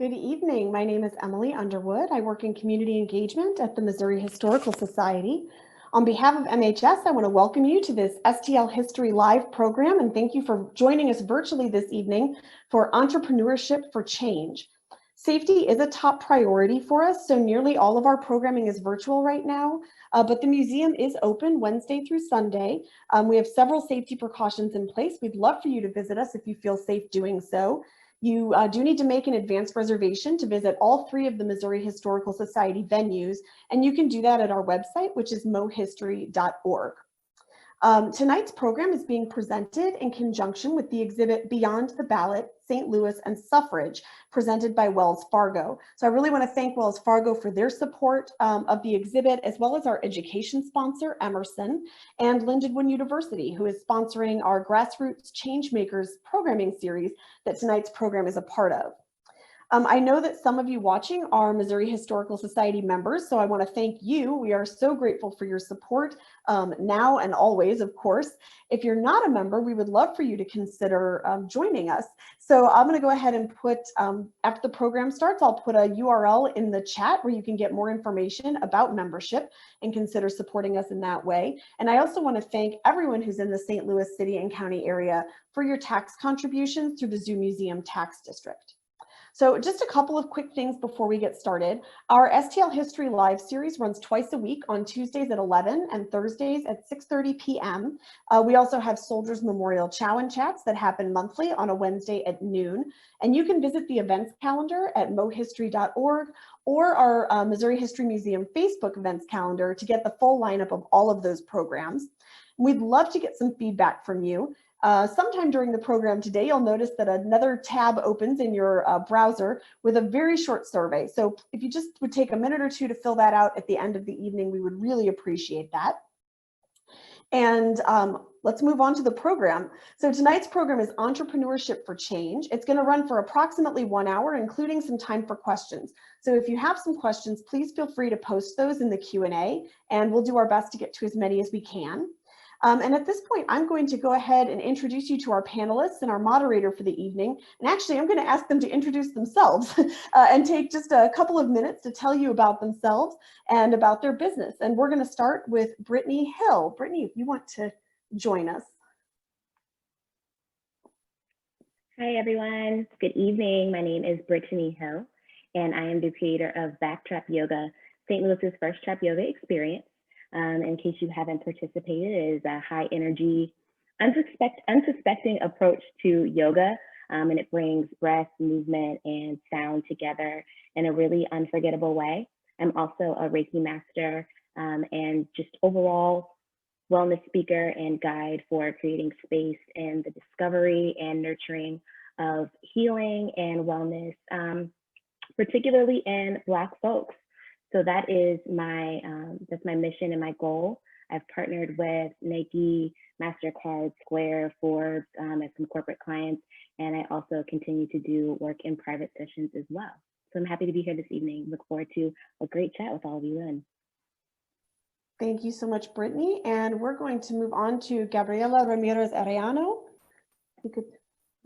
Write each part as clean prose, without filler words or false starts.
Good evening. My name is Emily Underwood. I work in community engagement at the Missouri Historical Society. On behalf of MHS, I want to welcome you to this STL History Live program and thank you for joining us virtually this evening for Entrepreneurship for Change. Safety is a top priority for us, so nearly all of our programming is virtual right now, but the museum is open Wednesday through Sunday. We have several safety precautions in place. We'd love for you to visit us if you feel safe doing so. You do need to make an advance reservation to visit all three of the Missouri Historical Society venues, and you can do that at our website, which is mohistory.org. Tonight's program is being presented in conjunction with the exhibit Beyond the Ballot, St. Louis and Suffrage, presented by Wells Fargo. So I really want to thank Wells Fargo for their support of the exhibit, as well as our education sponsor, Emerson, and Lindenwood University, who is sponsoring our Grassroots Changemakers programming series that tonight's program is a part of. I know that some of you watching are Missouri Historical Society members, so I want to thank you. We are so grateful for your support now and always, of course. If you're not a member, we would love for you to consider joining us. So I'm going to go ahead and put, after the program starts, I'll put a URL in the chat where you can get more information about membership and consider supporting us in that way. And I also want to thank everyone who's in the St. Louis City and County area for your tax contributions through the Zoo Museum Tax District. So just a couple of quick things before we get started. Our STL History Live series runs twice a week on Tuesdays at 11 and Thursdays at 6:30 p.m. We also have Soldiers Memorial Chow and Chats that happen monthly on a Wednesday at noon. And you can visit the events calendar at mohistory.org or our Missouri History Museum Facebook events calendar to get the full lineup of all of those programs. We'd love to get some feedback from you. Sometime during the program today, you'll notice that another tab opens in your browser with a very short survey. So if you just would take a minute or two to fill that out at the end of the evening, we would really appreciate that. And let's move on to the program. So tonight's program is Entrepreneurship for Change. It's going to run for approximately 1 hour, including some time for questions. So if you have some questions, please feel free to post those in the Q&A, and we'll do our best to get to as many as we can. And at this point, I'm going to go ahead and introduce you to our panelists and our moderator for the evening. And actually, I'm going to ask them to introduce themselves and take just a couple of minutes to tell you about themselves and about their business. And we're going to start with Brittany Hill. Brittany, if you want to join us. Hi, everyone. Good evening. My name is Brittany Hill, and I am the creator of Backtrap Yoga, St. Louis's first trap yoga experience. In case you haven't participated, it is a high energy, unsuspecting approach to yoga, and it brings breath, movement, and sound together in a really unforgettable way. I'm also a Reiki master and just overall wellness speaker and guide for creating space in the discovery and nurturing of healing and wellness, particularly in Black folks. So that is that's my mission and my goal. I've partnered with Nike, MasterCard, Square, Forbes, and some corporate clients, and I also continue to do work in private sessions as well. So I'm happy to be here this evening. Look forward to a great chat with all of you then. Thank you so much, Brittany. And we're going to move on to Gabriela Ramirez Arellano. You could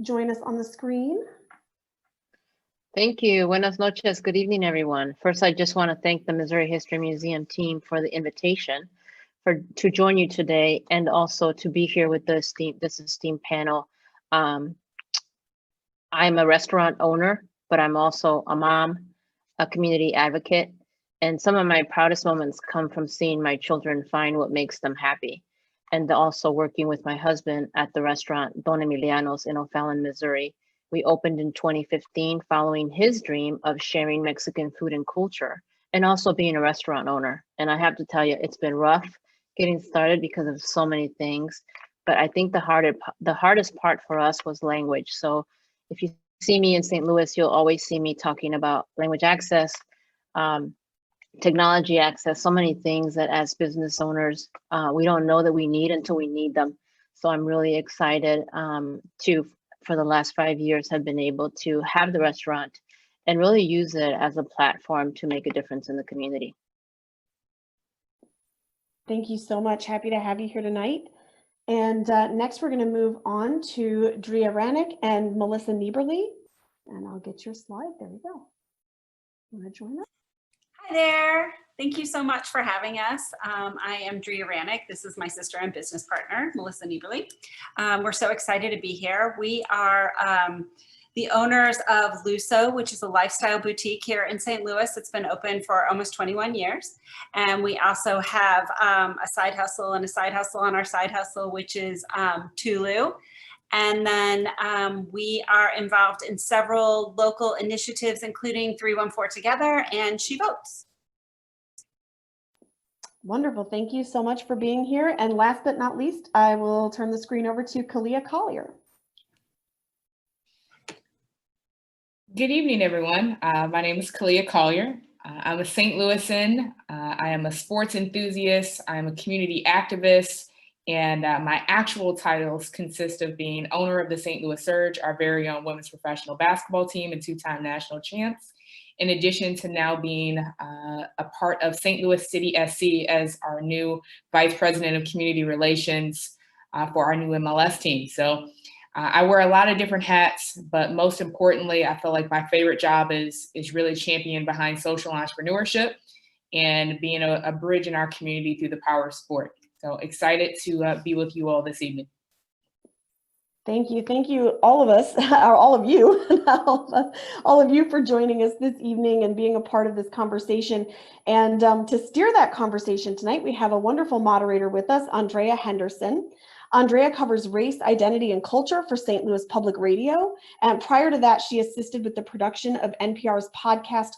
join us on the screen. Thank you. Buenas noches. Good evening, everyone. First, I just want to thank the Missouri History Museum team for the invitation to join you today and also to be here with this esteemed panel. I'm a restaurant owner, but I'm also a mom, a community advocate, and some of my proudest moments come from seeing my children find what makes them happy, and also working with my husband at the restaurant Don Emiliano's in O'Fallon, Missouri. We opened in 2015 following his dream of sharing Mexican food and culture and also being a restaurant owner. And I have to tell you, it's been rough getting started because of so many things. But I think the hardest part for us was language. So if you see me in St. Louis, you'll always see me talking about language access, technology access, so many things that as business owners, we don't know that we need until we need them. So I'm really excited for the last 5 years, have been able to have the restaurant and really use it as a platform to make a difference in the community. Thank you so much. Happy to have you here tonight. And next we're going to move on to Drea Ranick and Melissa Nieberly. And I'll get your slide. There we go. Want to join us? Hi there. Thank you so much for having us. I am Drea Rannick. This is my sister and business partner, Melissa Nieberly. We're so excited to be here. We are the owners of Luso, which is a lifestyle boutique here in St. Louis. It's been open for almost 21 years. And we also have a side hustle and a side hustle on our side hustle, which is Tulu. And then we are involved in several local initiatives, including 314 Together and She Votes. Wonderful. Thank you so much for being here. And last but not least, I will turn the screen over to Kalia Collier. Good evening, everyone. My name is Kalia Collier. I'm a St. Louisan. I am a sports enthusiast. I'm a community activist. And my actual titles consist of being owner of the St. Louis Surge, our very own women's professional basketball team and two-time national champs, in addition to now being a part of St. Louis City SC as our new Vice President of Community Relations for our new MLS team. So I wear a lot of different hats, but most importantly, I feel like my favorite job is really championing behind social entrepreneurship and being a bridge in our community through the power of sport. So excited to be with you all this evening. Thank you. Thank you, all of us, or all of you, all of you for joining us this evening and being a part of this conversation. And to steer that conversation tonight, we have a wonderful moderator with us, Andrea Henderson. Andrea covers race, identity, and culture for St. Louis Public Radio. And prior to that, she assisted with the production of NPR's podcast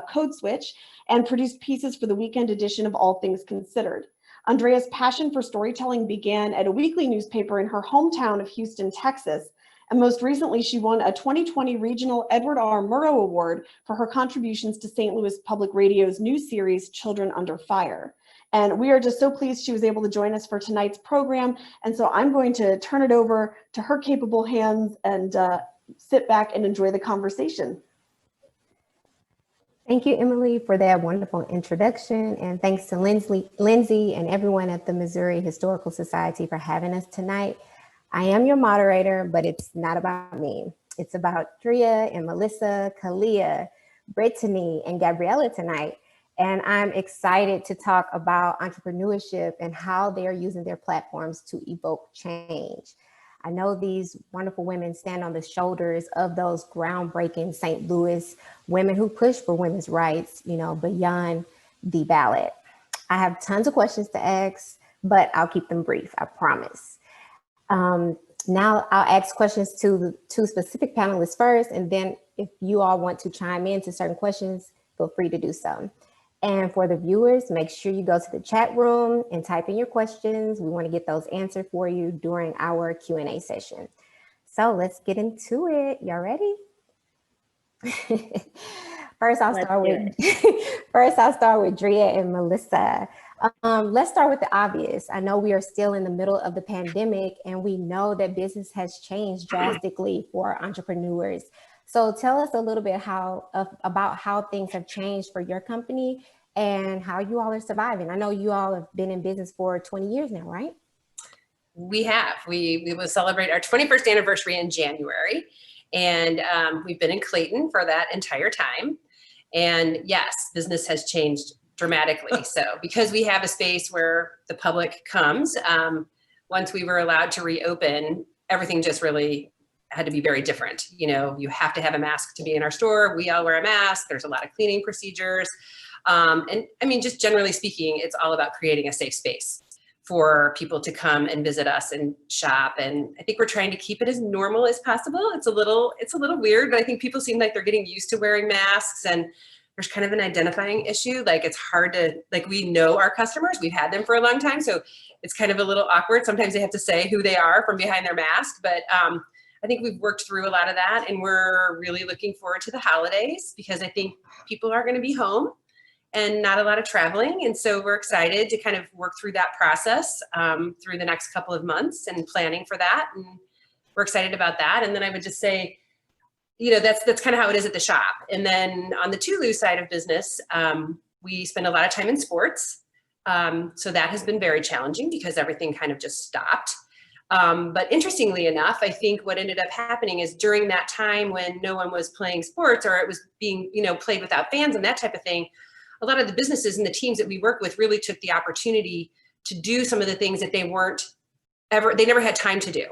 Code Switch and produced pieces for the weekend edition of All Things Considered. Andrea's passion for storytelling began at a weekly newspaper in her hometown of Houston, Texas. And most recently, she won a 2020 Regional Edward R. Murrow Award for her contributions to St. Louis Public Radio's new series, Children Under Fire. And we are just so pleased she was able to join us for tonight's program. And so I'm going to turn it over to her capable hands and sit back and enjoy the conversation. Thank you, Emily, for that wonderful introduction. And thanks to Lindsay and everyone at the Missouri Historical Society for having us tonight. I am your moderator, but it's not about me. It's about Drea and Melissa, Kalia, Brittany, and Gabriella tonight. And I'm excited to talk about entrepreneurship and how they are using their platforms to evoke change. I know these wonderful women stand on the shoulders of those groundbreaking St. Louis women who push for women's rights, beyond the ballot. I have tons of questions to ask, but I'll keep them brief, I promise. Now I'll ask questions to the two specific panelists first, and then if you all want to chime in to certain questions, feel free to do so. And for the viewers, make sure you go to the chat room and type in your questions. We want to get those answered for you during our Q&A session. So let's get into it. Y'all ready? First, I'll start with Drea and Melissa. Let's start with the obvious. I know we are still in the middle of the pandemic, and we know that business has changed drastically for entrepreneurs. So tell us a little bit about how things have changed for your company and how you all are surviving. I know you all have been in business for 20 years now, right? We have. We will celebrate our 21st anniversary in January. And we've been in Clayton for that entire time. And yes, business has changed dramatically. So because we have a space where the public comes, once we were allowed to reopen, everything just really had to be very different. You have to have a mask to be in our store. We all wear a mask. There's a lot of cleaning procedures. And I mean, just generally speaking, it's all about creating a safe space for people to come and visit us and shop. And I think we're trying to keep it as normal as possible. It's a little weird, but I think people seem like they're getting used to wearing masks, and there's kind of an identifying issue. Like it's hard to, we know our customers, we've had them for a long time. So it's kind of a little awkward. Sometimes they have to say who they are from behind their mask, but I think we've worked through a lot of that, and we're really looking forward to the holidays because I think people are going to be home and not a lot of traveling. And so we're excited to kind of work through that process through the next couple of months and planning for that. And we're excited about that. And then I would just say, that's kind of how it is at the shop. And then on the Tulu side of business, we spend a lot of time in sports. So that has been very challenging because everything kind of just stopped. But interestingly enough, I think what ended up happening is during that time when no one was playing sports or it was being, played without fans and that type of thing, a lot of the businesses and the teams that we work with really took the opportunity to do some of the things that they never had time to do.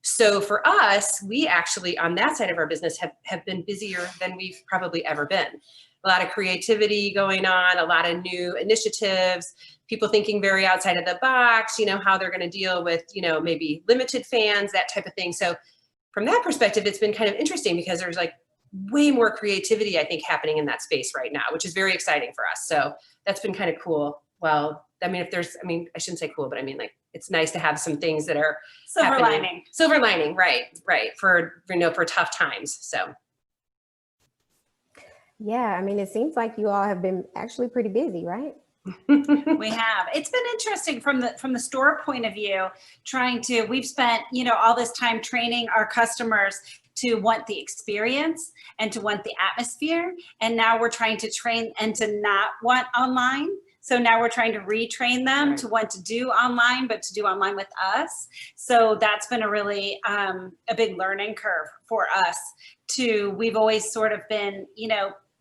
So for us, we actually on that side of our business have been busier than we've probably ever been. A lot of creativity going on, a lot of new initiatives, people thinking very outside of the box, how they're going to deal with, maybe limited fans, that type of thing. So from that perspective, it's been kind of interesting because there's like way more creativity, I think, happening in that space right now, which is very exciting for us. So that's been kind of cool. Well, I shouldn't say cool, but like, it's nice to have some things that are Silver happening. lining. Silver lining, right, for tough times. So. Yeah, it seems like you all have been actually pretty busy, right? We have. It's been interesting from the store point of view, we've spent, all this time training our customers to want the experience and to want the atmosphere. And now we're trying to train and to not want online. So now we're trying to retrain them to want to do online, but to do online with us. So that's been a really a big learning curve for us we've always sort of been,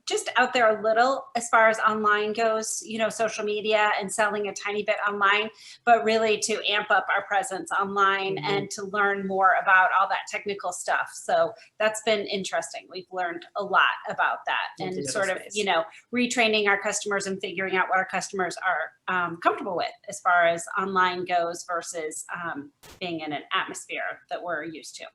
just out there a little as far as online goes, social media and selling a tiny bit online, but really to amp up our presence online and to learn more about all that technical stuff. So that's been interesting. We've learned a lot about that and sort of, retraining our customers and figuring out what our customers are comfortable with as far as online goes versus being in an atmosphere that we're used to.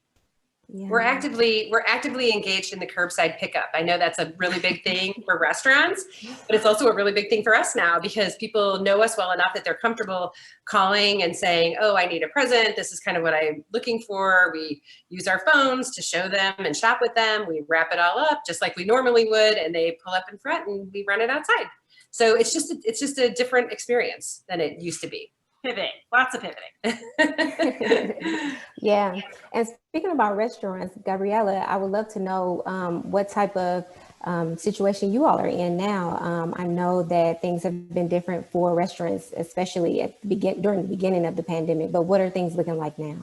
Yeah. We're actively engaged in the curbside pickup. I know that's a really big thing for restaurants, but it's also a really big thing for us now because people know us well enough that they're comfortable calling and saying, oh, I need a present. This is kind of what I'm looking for. We use our phones to show them and shop with them. We wrap it all up just like we normally would, and they pull up in front and we run it outside. So it's just a different experience than it used to be. Pivoting, lots of pivoting. Yeah. And speaking about restaurants, Gabriella, I would love to know what type of situation you all are in now. I know that things have been different for restaurants, especially during the beginning of the pandemic, but what are things looking like now?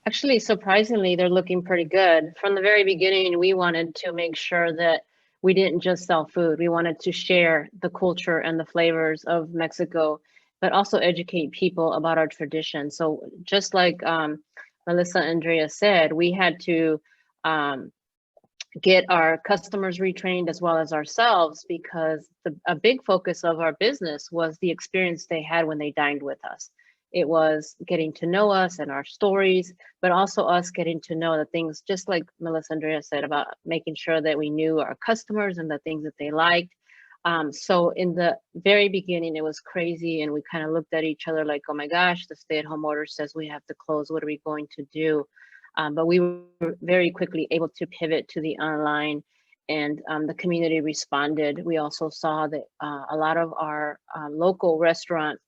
Actually, surprisingly, they're looking pretty good. From the very beginning, we wanted to make sure that we didn't just sell food. We wanted to share the culture and the flavors of Mexico, but also educate people about our tradition. So just like Melissa and Andrea said, we had to get our customers retrained as well as ourselves because a big focus of our business was the experience they had when they dined with us. It was getting to know us and our stories, but also us getting to know the things, just like Melissa and Andrea said, about making sure that we knew our customers and the things that they liked. So in the very beginning, it was crazy. And we kind of looked at each other like, oh my gosh, the stay-at-home order says we have to close. What are we going to do? But we were very quickly able to pivot to the online, and the community responded. We also saw that a lot of our local restaurant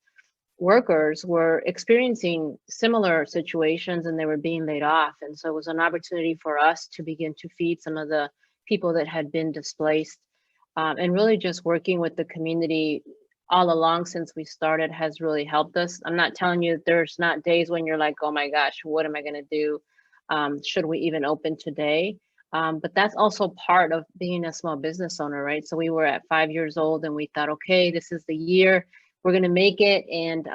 workers were experiencing similar situations and they were being laid off. And so it was an opportunity for us to begin to feed some of the people that had been displaced. And really just working with the community all along since we started has really helped us. I'm not telling you there's not days when you're like, oh my gosh, what am I going to do? Should we even open today? But that's also part of being a small business owner, right? So we were at 5 years old and we thought, okay, this is the year we're going to make it, and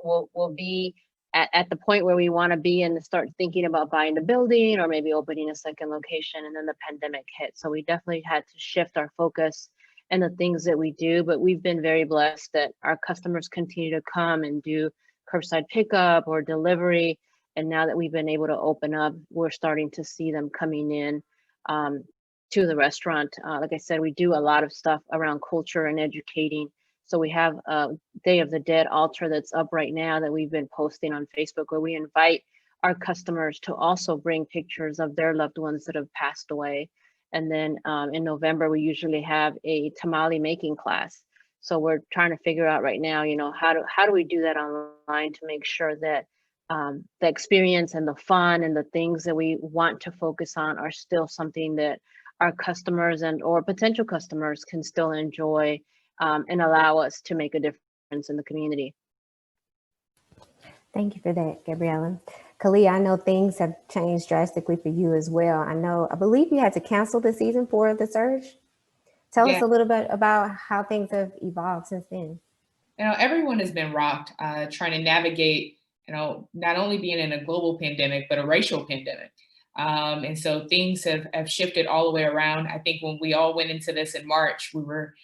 we'll be at the point where we want to be and start thinking about buying a building or maybe opening a second location. And then the pandemic hit. So we definitely had to shift our focus and the things that we do, but we've been very blessed that our customers continue to come and do curbside pickup or delivery. And now that we've been able to open up, we're starting to see them coming in to the restaurant. Like I said, we do a lot of stuff around culture and educating. So we have a Day of the Dead altar that's up right now that we've been posting on Facebook, where we invite our customers to also bring pictures of their loved ones that have passed away. And then in November, we usually have a tamale making class. So we're trying to figure out right now, how do we do that online to make sure that the experience and the fun and the things that we want to focus on are still something that our customers or potential customers can still enjoy and allow us to make a difference in the community. Thank you for that, Gabriella. Kalia, I know things have changed drastically for you as well. I believe you had to cancel the season for The Surge. Tell Yeah. us a little bit about how things have evolved since then. Everyone has been rocked trying to navigate, not only being in a global pandemic, but a racial pandemic. And so things have shifted all the way around. I think when we all went into this in March, we were,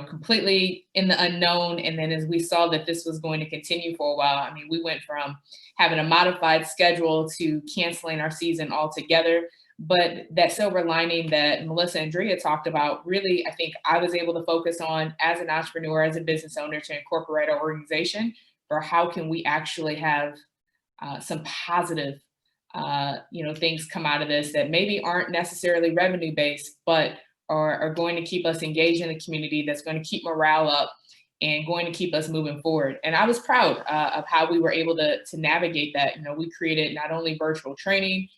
completely in the unknown. And then as we saw that this was going to continue for a while, I mean, we went from having a modified schedule to canceling our season altogether. But that silver lining that Melissa and Drea talked about, really, I think I was able to focus on as an entrepreneur, as a business owner, to incorporate our organization for how can we actually have some positive, things come out of this that maybe aren't necessarily revenue based, but are going to keep us engaged in the community, that's going to keep morale up and going to keep us moving forward. And I was proud of how we were able to navigate that. We created not only virtual training,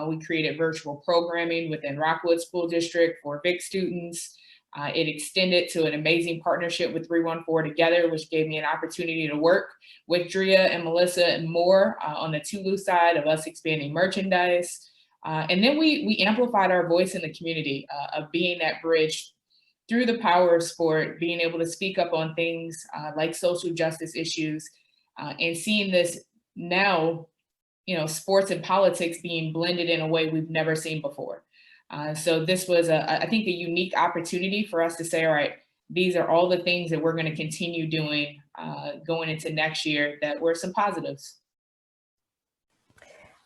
we created virtual programming within Rockwood School District for VIC students. It extended to an amazing partnership with 314 Together, which gave me an opportunity to work with Drea and Melissa and more on the Tulu side of us expanding merchandise. And then we amplified our voice in the community of being that bridge through the power of sport, being able to speak up on things like social justice issues, and seeing this now, sports and politics being blended in a way we've never seen before. So this was, I think, a unique opportunity for us to say, all right, these are all the things that we're going to continue doing going into next year that were some positives.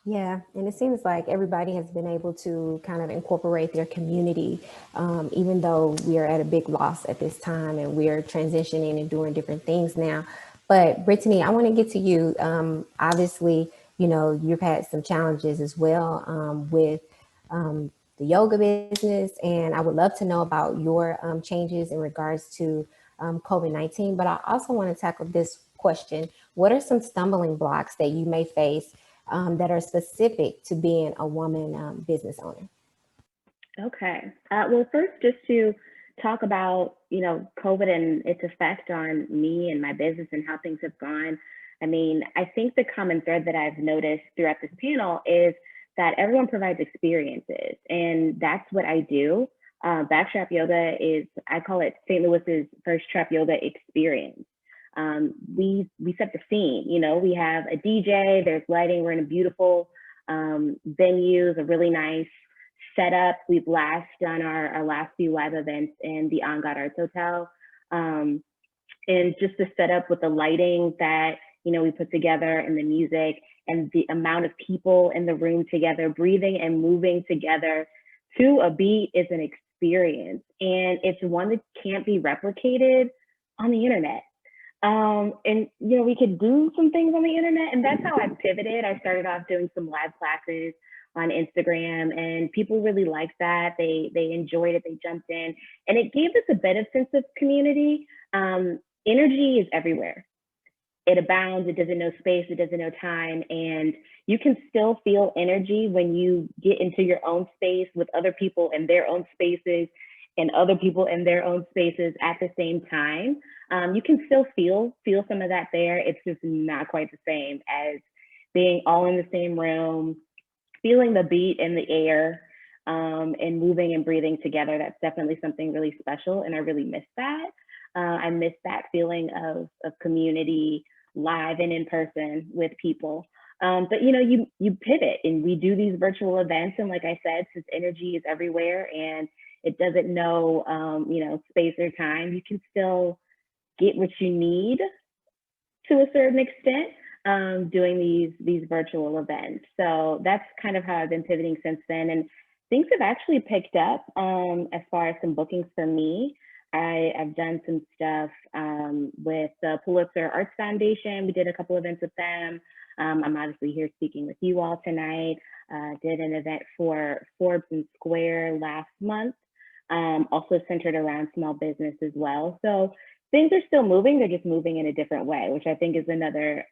Yeah, and it seems like everybody has been able to kind of incorporate their community, even though we are at a big loss at this time and we're transitioning and doing different things now. But Brittany, I want to get to you. Obviously, you've had some challenges as well with the yoga business, and I would love to know about your changes in regards to COVID-19. But I also want to tackle this question. What are some stumbling blocks that you may face that are specific to being a woman business owner? Okay. Well, first, just to talk about, COVID and its effect on me and my business and how things have gone. I mean, I think the common thread that I've noticed throughout this panel is that everyone provides experiences, and that's what I do. Backstrap Yoga is, I call it St. Louis's first trap yoga experience. We set the scene, we have a DJ, there's lighting, we're in a beautiful venue, a really nice setup. We've last done our last few live events in the On God Arts Hotel. And just the setup with the lighting that, we put together and the music and the amount of people in the room together, breathing and moving together to a beat is an experience. And it's one that can't be replicated on the internet. And, we could do some things on the internet, and that's how I pivoted. I started off doing some live classes on Instagram, and people really liked that. They enjoyed it, they jumped in, and it gave us a better sense of community. Energy is everywhere. It abounds, it doesn't know space, it doesn't know time, and you can still feel energy when you get into your own space with other people in their own spaces and other people in their own spaces at the same time. You can still feel some of that there. It's just not quite the same as being all in the same room, feeling the beat in the air, and moving and breathing together. That's definitely something really special, and I really miss that. I miss that feeling of community, live and in person with people. But you pivot, and we do these virtual events, and like I said, since energy is everywhere and it doesn't know space or time, you can still get what you need to a certain extent doing these virtual events. So that's kind of how I've been pivoting since then, and things have actually picked up as far as some bookings for me. I've done some stuff with the Pulitzer Arts Foundation. We did a couple events with them. I'm obviously here speaking with you all tonight. Did an event for Forbes and Square last month, also centered around small business as well. So things are still moving, they're just moving in a different way, which I think is another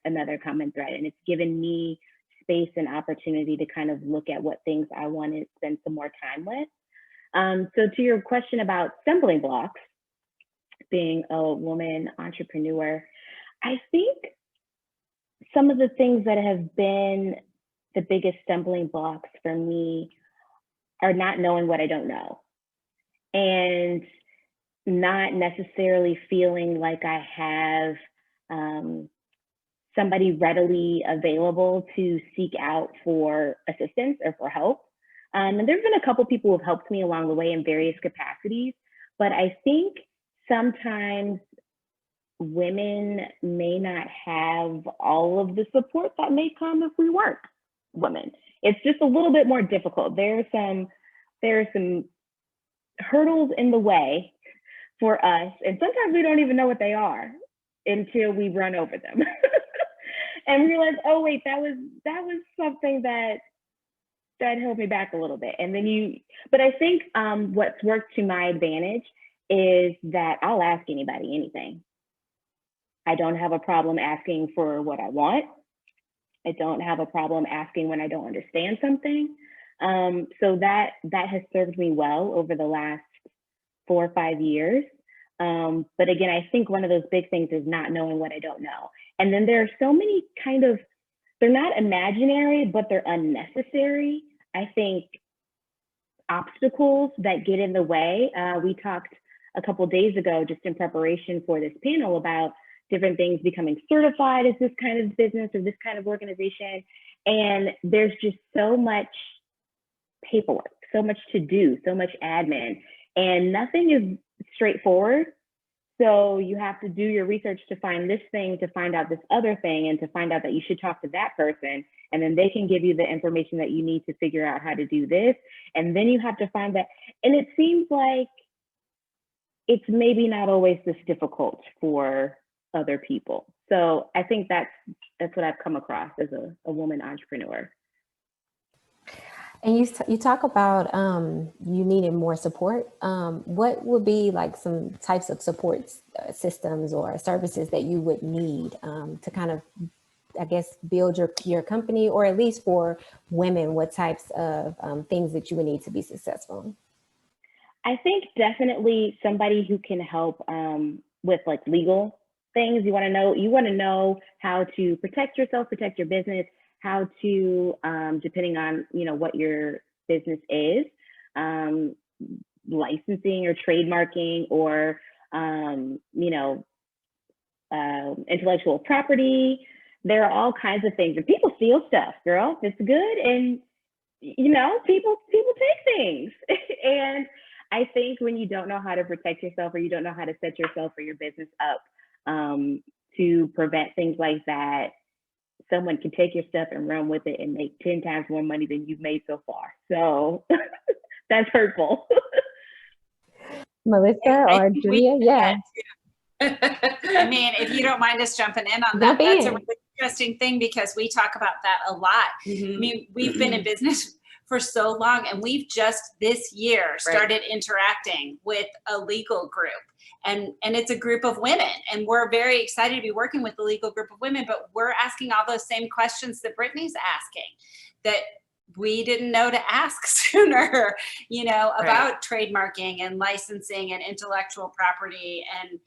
common thread. And it's given me space and opportunity to kind of look at what things I want to spend some more time with. So to your question about stumbling blocks, being a woman entrepreneur, I think some of the things that have been the biggest stumbling blocks for me are not knowing what I don't know, and not necessarily feeling like I have somebody readily available to seek out for assistance or for help. And there's been a couple people who have helped me along the way in various capacities, but I think sometimes women may not have all of the support that may come if we weren't women. It's just a little bit more difficult. There are some hurdles in the way for us, and sometimes we don't even know what they are until we run over them. And realize, oh wait, that was something that held me back a little bit. And then but I think what's worked to my advantage is that I'll ask anybody anything. I don't have a problem asking for what I want. I don't have a problem asking when I don't understand something. So that has served me well over the last 4 or 5 years. But again, I think one of those big things is not knowing what I don't know. And then there are so many they're not imaginary, but they're unnecessary, I think, obstacles that get in the way. We talked a couple of days ago, just in preparation for this panel, about different things becoming certified as this kind of business or this kind of organization. And there's just so much paperwork, so much to do, so much admin, and nothing is straightforward. So you have to do your research to find this thing, to find out this other thing, and to find out that you should talk to that person. And then they can give you the information that you need to figure out how to do this. And then you have to find that. And it seems like it's maybe not always this difficult for other people. So I think that's what I've come across as a woman entrepreneur. And you talk about you needed more support. What would be like some types of support systems or services that you would need to kind of, I guess, build your company, or at least for women, what types of things that you would need to be successful? I think definitely somebody who can help with like legal things. You want to know how to protect yourself, protect your business, how to, depending on, what your business is, licensing or trademarking, or, intellectual property. There are all kinds of things, and people steal stuff, girl. It's good. And, people take things. And I think when you don't know how to protect yourself, or you don't know how to set yourself or your business up to prevent things like that, someone can take your stuff and run with it and make 10 times more money than you've made so far. So that's hurtful. Melissa or Julia? Yeah. I mean, if you don't mind us jumping in on that, that's a really interesting thing, because we talk about that a lot. I mean, we've been in business for so long, and we've just this year started interacting with a legal group. And it's a group of women, and we're very excited to be working with the legal group of women, but we're asking all those same questions that Brittany's asking, that we didn't know to ask sooner, about trademarking and licensing and intellectual property. And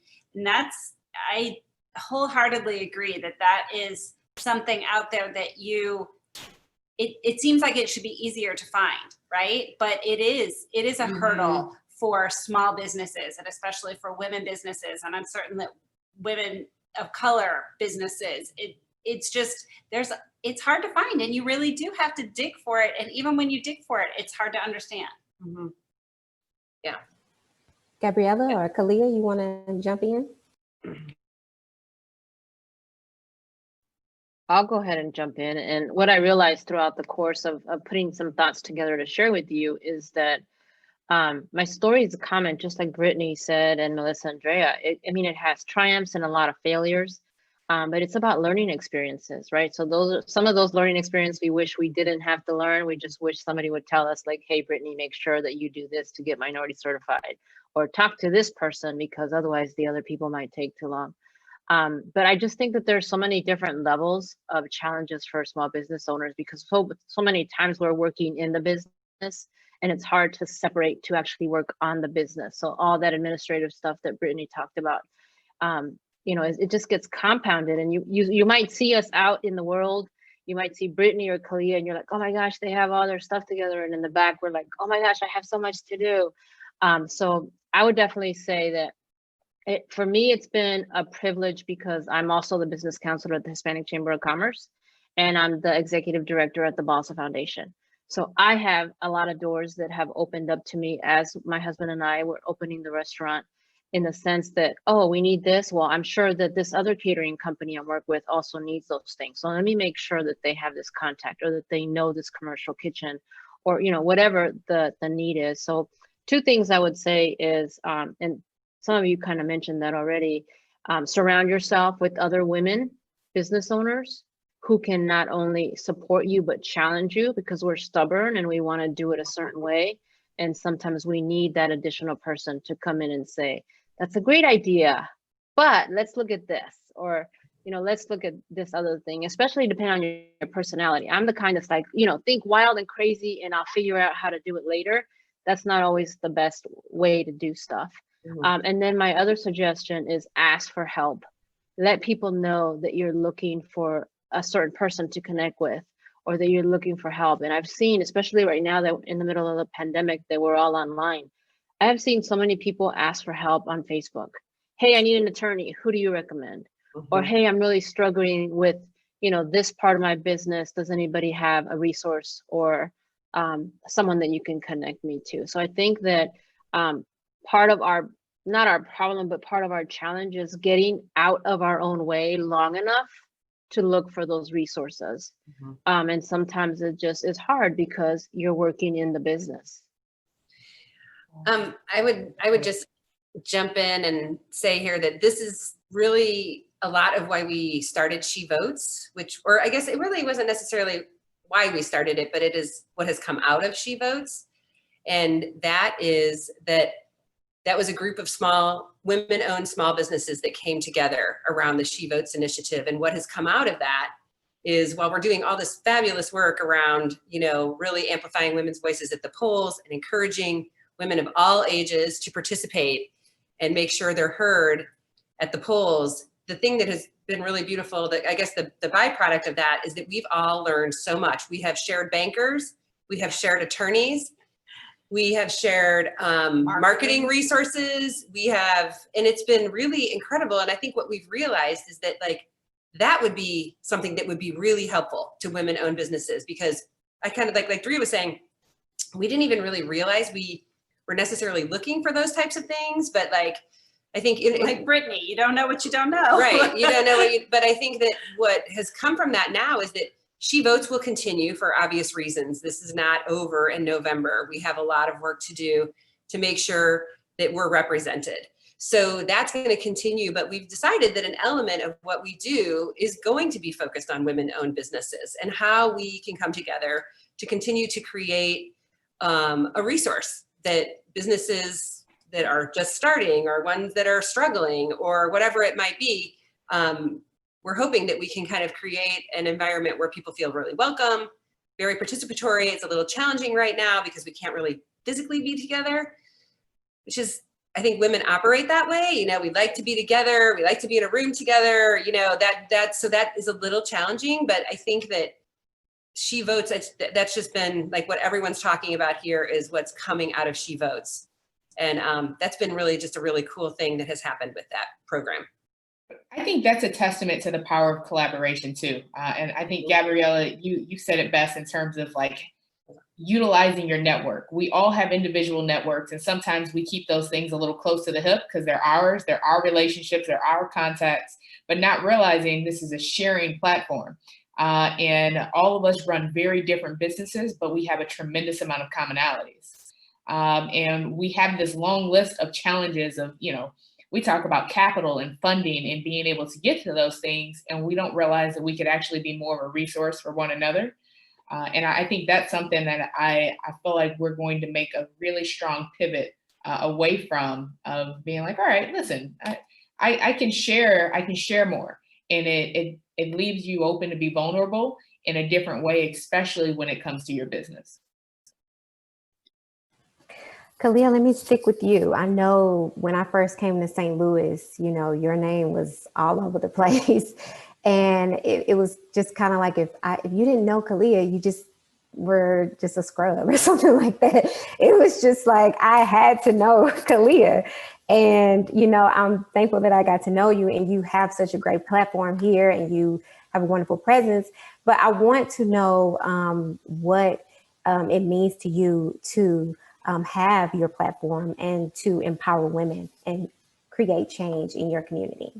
I wholeheartedly agree that is something out there that it seems like it should be easier to find, right? But it is a hurdle for small businesses, and especially for women businesses. And I'm certain that women of color businesses, it's hard to find, and you really do have to dig for it. And even when you dig for it, it's hard to understand. Yeah. Gabriella or Kalia, you want to jump in? I'll go ahead and jump in. And what I realized throughout the course of putting some thoughts together to share with you is that my story is common, just like Brittany said, and Melissa, Andrea. It has triumphs and a lot of failures, but it's about learning experiences, right? So some of those learning experiences we wish we didn't have to learn. We just wish somebody would tell us, like, hey, Brittany, make sure that you do this to get minority certified, or talk to this person because otherwise the other people might take too long. But I just think that there's so many different levels of challenges for small business owners, because so many times we're working in the business, and it's hard to separate to actually work on the business. So all that administrative stuff that Brittany talked about, it just gets compounded, and you might see us out in the world. You might see Brittany or Kalia and you're like, oh my gosh, they have all their stuff together. And in the back, we're like, oh my gosh, I have so much to do. So I would definitely say that for me, it's been a privilege because I'm also the business counselor at the Hispanic Chamber of Commerce, and I'm the executive director at the Balsa Foundation. So I have a lot of doors that have opened up to me as my husband and I were opening the restaurant, in the sense that, oh, we need this. Well, I'm sure that this other catering company I work with also needs those things. So let me make sure that they have this contact, or that they know this commercial kitchen, or, whatever the need is. So two things I would say is, and some of you kind of mentioned that already, surround yourself with other women business owners who can not only support you, but challenge you, because we're stubborn and we want to do it a certain way. And sometimes we need that additional person to come in and say, that's a great idea, but let's look at this, or, let's look at this other thing, especially depending on your personality. I'm the kind that's like, think wild and crazy and I'll figure out how to do it later. That's not always the best way to do stuff. And then my other suggestion is ask for help. Let people know that you're looking for a certain person to connect with, or that you're looking for help. And I've seen, especially right now that in the middle of the pandemic, that we're all online, I have seen so many people ask for help on Facebook. Hey, I need an attorney. Who do you recommend? Or, hey, I'm really struggling with, this part of my business. Does anybody have a resource or someone that you can connect me to? So I think that part of our, not our problem, but part of our challenge is getting out of our own way long enough to look for those resources. And sometimes it just is hard because you're working in the business. I would just jump in and say here that this is really a lot of why we started She Votes, or I guess it really wasn't necessarily why we started it, but it is what has come out of She Votes. And that is that was a group of women-owned small businesses that came together around the She Votes initiative. And what has come out of that is, while we're doing all this fabulous work around, really amplifying women's voices at the polls and encouraging women of all ages to participate and make sure they're heard at the polls, the thing that has been really beautiful, that I guess the byproduct of that is that we've all learned so much. We have shared bankers, we have shared attorneys, we have shared marketing resources, and it's been really incredible. And I think what we've realized is that that would be something that would be really helpful to women-owned businesses, because I kind of like Drea was saying, we didn't even really realize we were necessarily looking for those types of things. But I think like Brittany, you don't know what you don't know. Right. You don't know but I think that what has come from that now is that She Votes will continue for obvious reasons. This is not over in November. We have a lot of work to do to make sure that we're represented. So that's going to continue, but we've decided that an element of what we do is going to be focused on women-owned businesses and how we can come together to continue to create a resource that businesses that are just starting, or ones that are struggling, or whatever it might be, we're hoping that we can kind of create an environment where people feel really welcome, very participatory. It's a little challenging right now because we can't really physically be together, which is, I think women operate that way. We like to be together. We like to be in a room together, so that is a little challenging. But I think that She Votes, that's just been like what everyone's talking about here is what's coming out of She Votes. And that's been really just a really cool thing that has happened with that program. I think that's a testament to the power of collaboration too. And I think, Gabriella, you said it best in terms of utilizing your network. We all have individual networks, and sometimes we keep those things a little close to the hip because they're ours, they're our relationships, they're our contacts, but not realizing this is a sharing platform. And all of us run very different businesses, but we have a tremendous amount of commonalities. And we have this long list of challenges of, we talk about capital and funding and being able to get to those things, and we don't realize that we could actually be more of a resource for one another. And I think that's something that I feel like we're going to make a really strong pivot away from, of being like, all right, listen, I can share more. And it leaves you open to be vulnerable in a different way, especially when it comes to your business. Kalia, let me stick with you. I know when I first came to St. Louis, you know, your name was all over the place. And it was just kind of like if you didn't know Kalia, you just were just a scrub or something like that. It was just like I had to know Kalia. And, you know, I'm thankful that I got to know you, and you have such a great platform here and you have a wonderful presence. But I want to know what it means to you to have your platform and to empower women and create change in your community.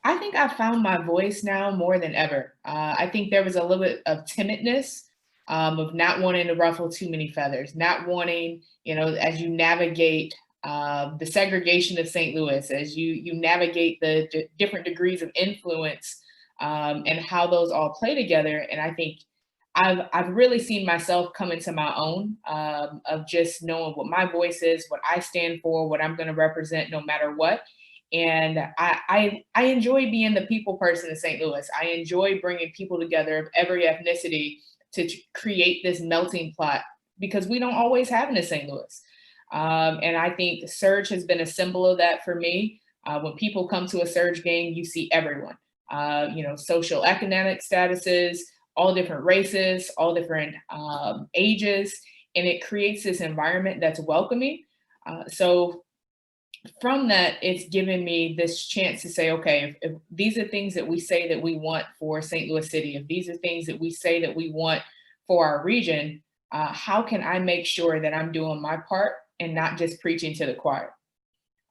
I think I found my voice now more than ever. I think there was a little bit of timidness of not wanting to ruffle too many feathers, not wanting, you know, as you navigate the segregation of St. Louis, as you navigate the different degrees of influence and how those all play together. And I think I've really seen myself come into my own of just knowing what my voice is, what I stand for, what I'm going to represent no matter what. And I enjoy being the people person in St. Louis. I enjoy bringing people together of every ethnicity to create this melting pot, because we don't always have it in St. Louis. And I think Surge has been a symbol of that for me. When people come to a Surge game, you see everyone, you know, social economic statuses, all different races, all different ages, and it creates this environment that's welcoming. So from that, it's given me this chance to say, okay, if these are things that we say that we want for St. Louis City, if these are things that we say that we want for our region, how can I make sure that I'm doing my part and not just preaching to the choir?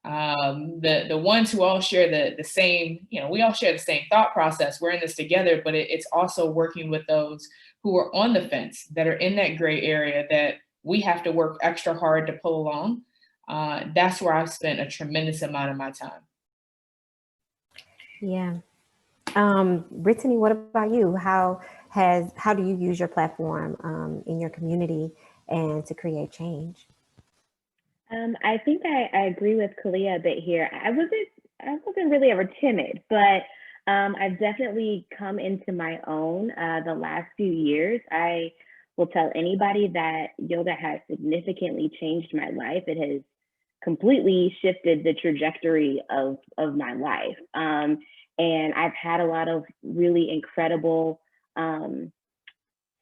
The ones who all share the same, you know, we all share the same thought process. We're in this together, but it's also working with those who are on the fence, that are in that gray area that we have to work extra hard to pull along. That's where I've spent a tremendous amount of my time. Yeah. Brittany, what about you? How do you use your platform in your community and to create change? I think I agree with Kalia a bit here. I wasn't really ever timid, but I've definitely come into my own the last few years. I will tell anybody that yoga has significantly changed my life. It has completely shifted the trajectory of my life. And I've had a lot of really incredible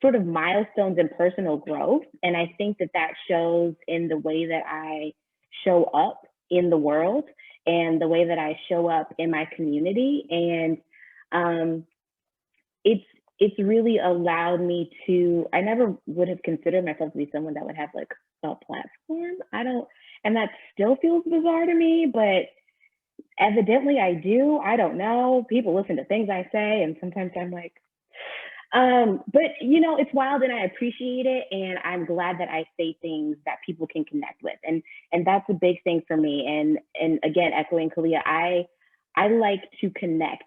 sort of milestones in personal growth. And I think that shows in the way that I show up in the world and the way that I show up in my community. And it's really allowed me to, I never would have considered myself to be someone that would have like a platform. And that still feels bizarre to me, but evidently I do. I don't know. People listen to things I say, and sometimes I'm like, but you know, it's wild, and I appreciate it. And I'm glad that I say things that people can connect with. And that's a big thing for me. And again, echoing Kalia, I like to connect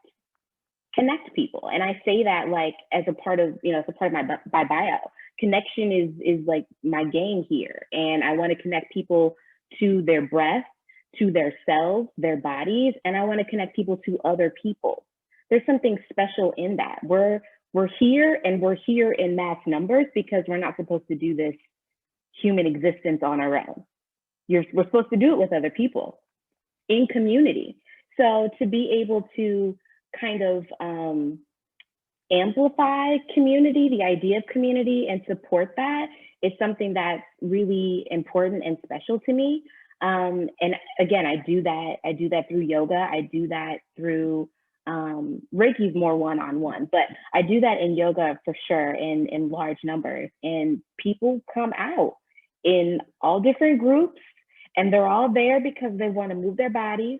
people. And I say that like as a part of, you know, as a part of my bio. Connection is like my game here. And I want to connect people to their breath, to their selves, their bodies, and I want to connect people to other people. There's something special in that. We're here, and we're here in mass numbers because we're not supposed to do this human existence on our own. We're supposed to do it with other people in community. So to be able to kind of amplify community, the idea of community, and support that is something that's really important and special to me. And again, I do that through yoga. I do that through Reiki's more one-on-one, but I do that in yoga for sure in large numbers. And people come out in all different groups, and they're all there because they want to move their bodies,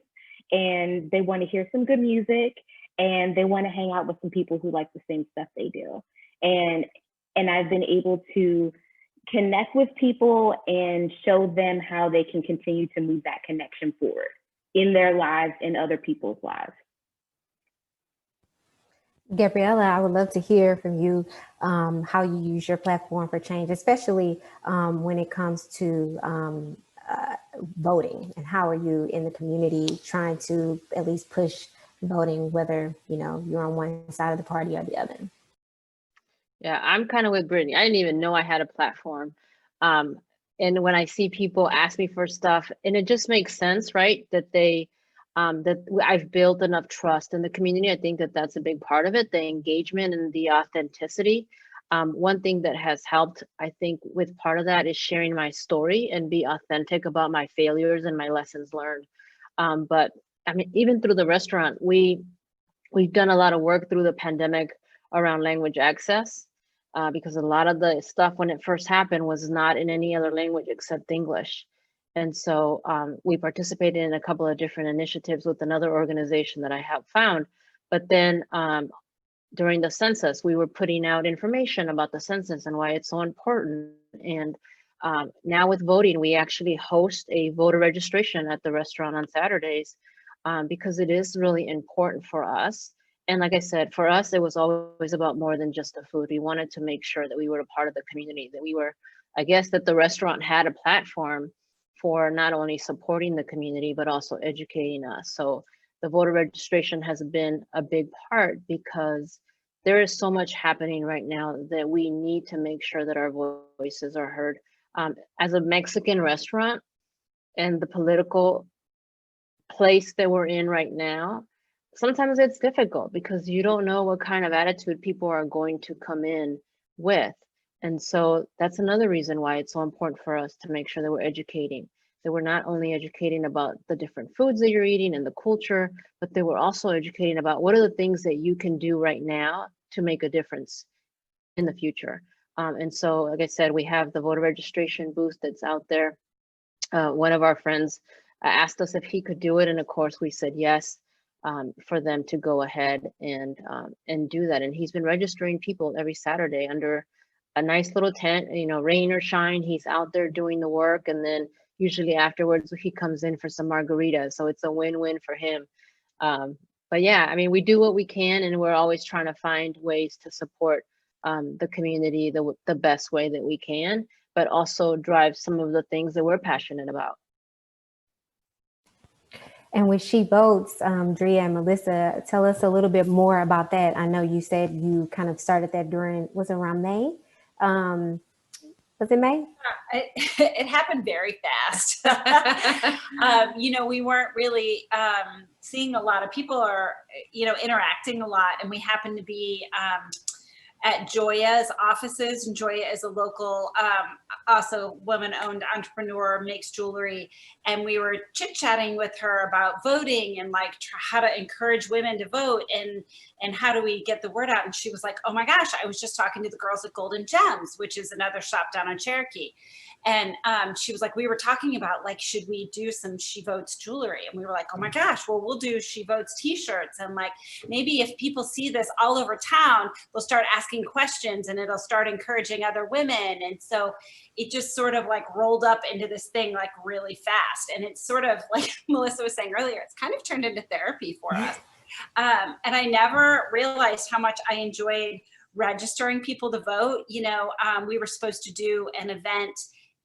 and they want to hear some good music, and they want to hang out with some people who like the same stuff they do. And I've been able to connect with people and show them how they can continue to move that connection forward in their lives and other people's lives. Gabriella, I would love to hear from you how you use your platform for change, especially when it comes to voting, and how are you in the community trying to at least push voting, whether you know you're on one side of the party or the other. Yeah, I'm kind of with Brittany. I didn't even know I had a platform. and when I see people ask me for stuff, and it just makes sense, right? That I've built enough trust in the community. I think that that's a big part of it, the engagement and the authenticity. One thing that has helped, I think, with part of that is sharing my story and be authentic about my failures and my lessons learned. But I mean, even through the restaurant, we've done a lot of work through the pandemic around language access, because a lot of the stuff when it first happened was not in any other language except English. And so we participated in a couple of different initiatives with another organization that I have found. But then during the census, we were putting out information about the census and why it's so important. And now with voting, we actually host a voter registration at the restaurant on Saturdays, because it is really important for us. And like I said, for us, it was always about more than just the food. We wanted to make sure that we were a part of the community, that we were, I guess, that the restaurant had a platform for not only supporting the community, but also educating us. So the voter registration has been a big part because there is so much happening right now that we need to make sure that our voices are heard. As a Mexican restaurant and the political place that we're in right now, sometimes it's difficult because you don't know what kind of attitude people are going to come in with. And so that's another reason why it's so important for us to make sure that we're educating, that we're not only educating about the different foods that you're eating and the culture, but that we're also educating about what are the things that you can do right now to make a difference in the future. And so, like I said, we have the voter registration booth that's out there. One of our friends asked us if he could do it, and of course we said yes, for them to go ahead and do that. And he's been registering people every Saturday under a nice little tent, you know, rain or shine, he's out there doing the work. And then usually afterwards he comes in for some margaritas. So it's a win-win for him. But yeah, I mean, we do what we can, and we're always trying to find ways to support the community the best way that we can, but also drive some of the things that we're passionate about. And with She Votes, Drea and Melissa, tell us a little bit more about that. I know you said you kind of started that during, was it around May? Was it May? It happened very fast. You know, we weren't really seeing a lot of people or, you know, interacting a lot. And we happened to be at Joya's offices, and Joya is a local, also woman-owned entrepreneur, makes jewelry, and we were chit-chatting with her about voting and like how to encourage women to vote and how do we get the word out. And she was like, oh my gosh, I was just talking to the girls at Golden Gems, which is another shop down on Cherokee. And she was like, we were talking about like, should we do some She Votes jewelry? And we were like, oh my gosh, well, we'll do She Votes t-shirts. And like, maybe if people see this all over town, they'll start asking questions and it'll start encouraging other women. And so it just sort of like rolled up into this thing like really fast. And it's sort of like Melissa was saying earlier, it's kind of turned into therapy for us. And I never realized how much I enjoyed registering people to vote. You know, we were supposed to do an event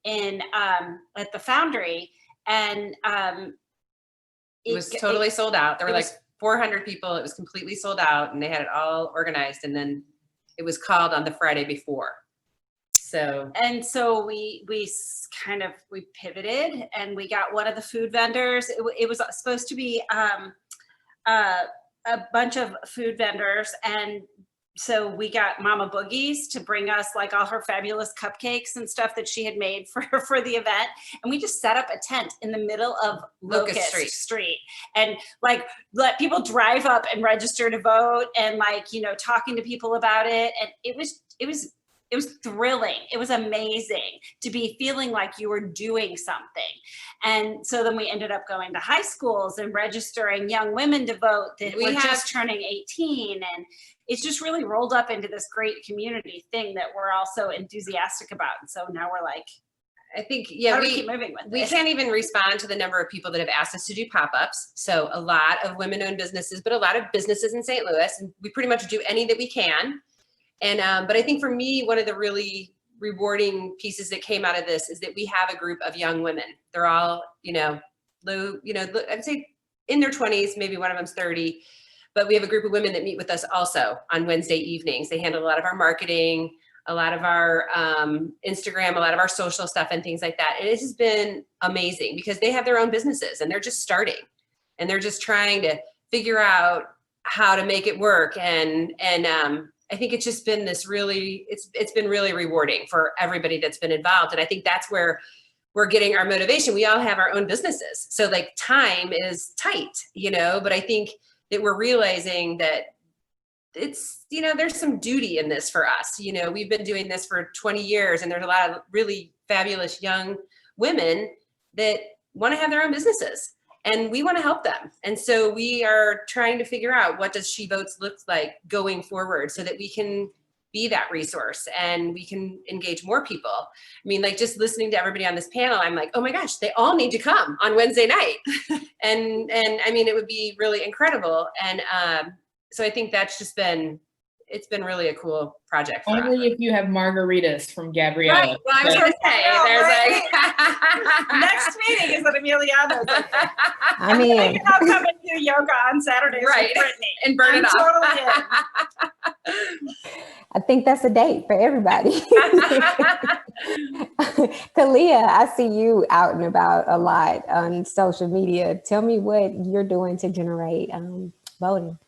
in at the Foundry, and it was totally sold out. There were like 400 people. It was completely sold out, and they had it all organized. And then it was called on the Friday before. So we pivoted, and we got one of the food vendors. It was supposed to be a bunch of food vendors, and so we got Mama Boogie's to bring us like all her fabulous cupcakes and stuff that she had made for the event. And we just set up a tent in the middle of Locust Street and like let people drive up and register to vote, and like, you know, talking to people about it. And it was thrilling. It was amazing to be feeling like you were doing something. And so then we ended up going to high schools and registering young women to vote that were just turning 18. And it's just really rolled up into this great community thing that we're all so enthusiastic about. And so now we're like, I think, yeah, we keep moving with we can't even respond to the number of people that have asked us to do pop-ups. So a lot of women-owned businesses, but a lot of businesses in St. Louis, and we pretty much do any that we can. And, but I think for me, one of the really rewarding pieces that came out of this is that we have a group of young women. They're all, you know, low, you know, I'd say in their 20s, maybe one of them's 30, but we have a group of women that meet with us also on Wednesday evenings. They handle a lot of our marketing. a lot of our Instagram, a lot of our social stuff and things like that. And it has been amazing because they have their own businesses and they're just starting and they're just trying to figure out how to make it work. And I think it's just been this really, it's been really rewarding for everybody that's been involved. And I think that's where we're getting our motivation. We all have our own businesses. So like time is tight, but I think that we're realizing that it's, there's some duty in this for us. We've been doing this for 20 years and there's a lot of really fabulous young women that want to have their own businesses and we want to help them. And so we are trying to figure out what does She Votes look like going forward so that we can be that resource and we can engage more people. I mean, like just listening to everybody on this panel, I'm like, oh my gosh, they all need to come on Wednesday night. and I mean, it would be really incredible. And so I think that's just it's been really a cool project for us. Only if you have margaritas from Gabriella. Right. Well, I was going to say, there's like next meeting is at Emiliano's. I mean, I'll come and do yoga on Saturdays Right. with Brittany. and burn it off. Totally in. I think that's a date for everybody. Kalia, I see you out and about a lot on social media. Tell me what you're doing to generate voting.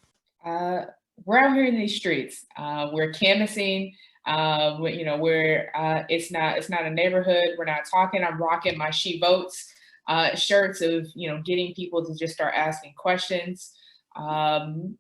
We're out here in these streets. We're canvassing. It's not a neighborhood. We're not talking. I'm rocking my She Votes shirts of getting people to just start asking questions. We're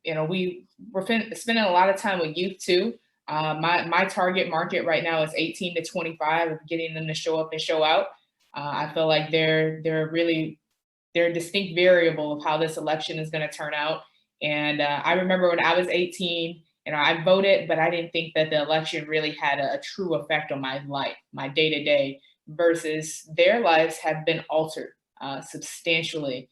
spending a lot of time with youth too. My target market right now is 18 to 25, of getting them to show up and show out. I feel like they're a distinct variable of how this election is going to turn out. And I remember when I was 18, I voted, but I didn't think that the election really had a true effect on my life, my day-to-day, versus their lives have been altered substantially,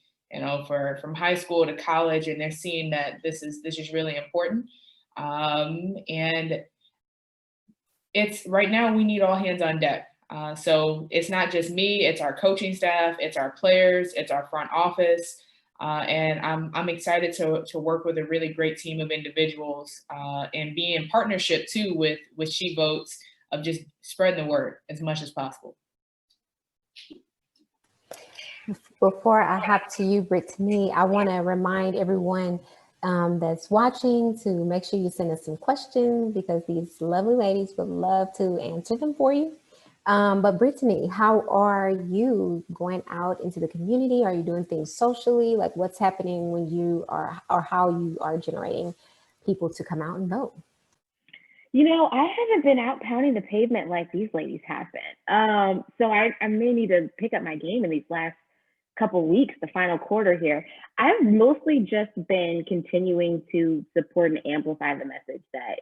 from high school to college, and they're seeing that this is really important. And it's right now we need all hands on deck. So it's not just me, it's our coaching staff, it's our players, it's our front office. And I'm excited to work with a really great team of individuals and be in partnership too with She Votes, of just spreading the word as much as possible. Before I hop to you, Brittany, I want to remind everyone that's watching to make sure you send us some questions because these lovely ladies would love to answer them for you. But Brittany, how are you going out into the community? Are you doing things socially? Like what's happening when you are, or how you are generating people to come out and vote? I haven't been out pounding the pavement like these ladies have been. So I may need to pick up my game in these last couple weeks, the final quarter here. I've mostly just been continuing to support and amplify the message that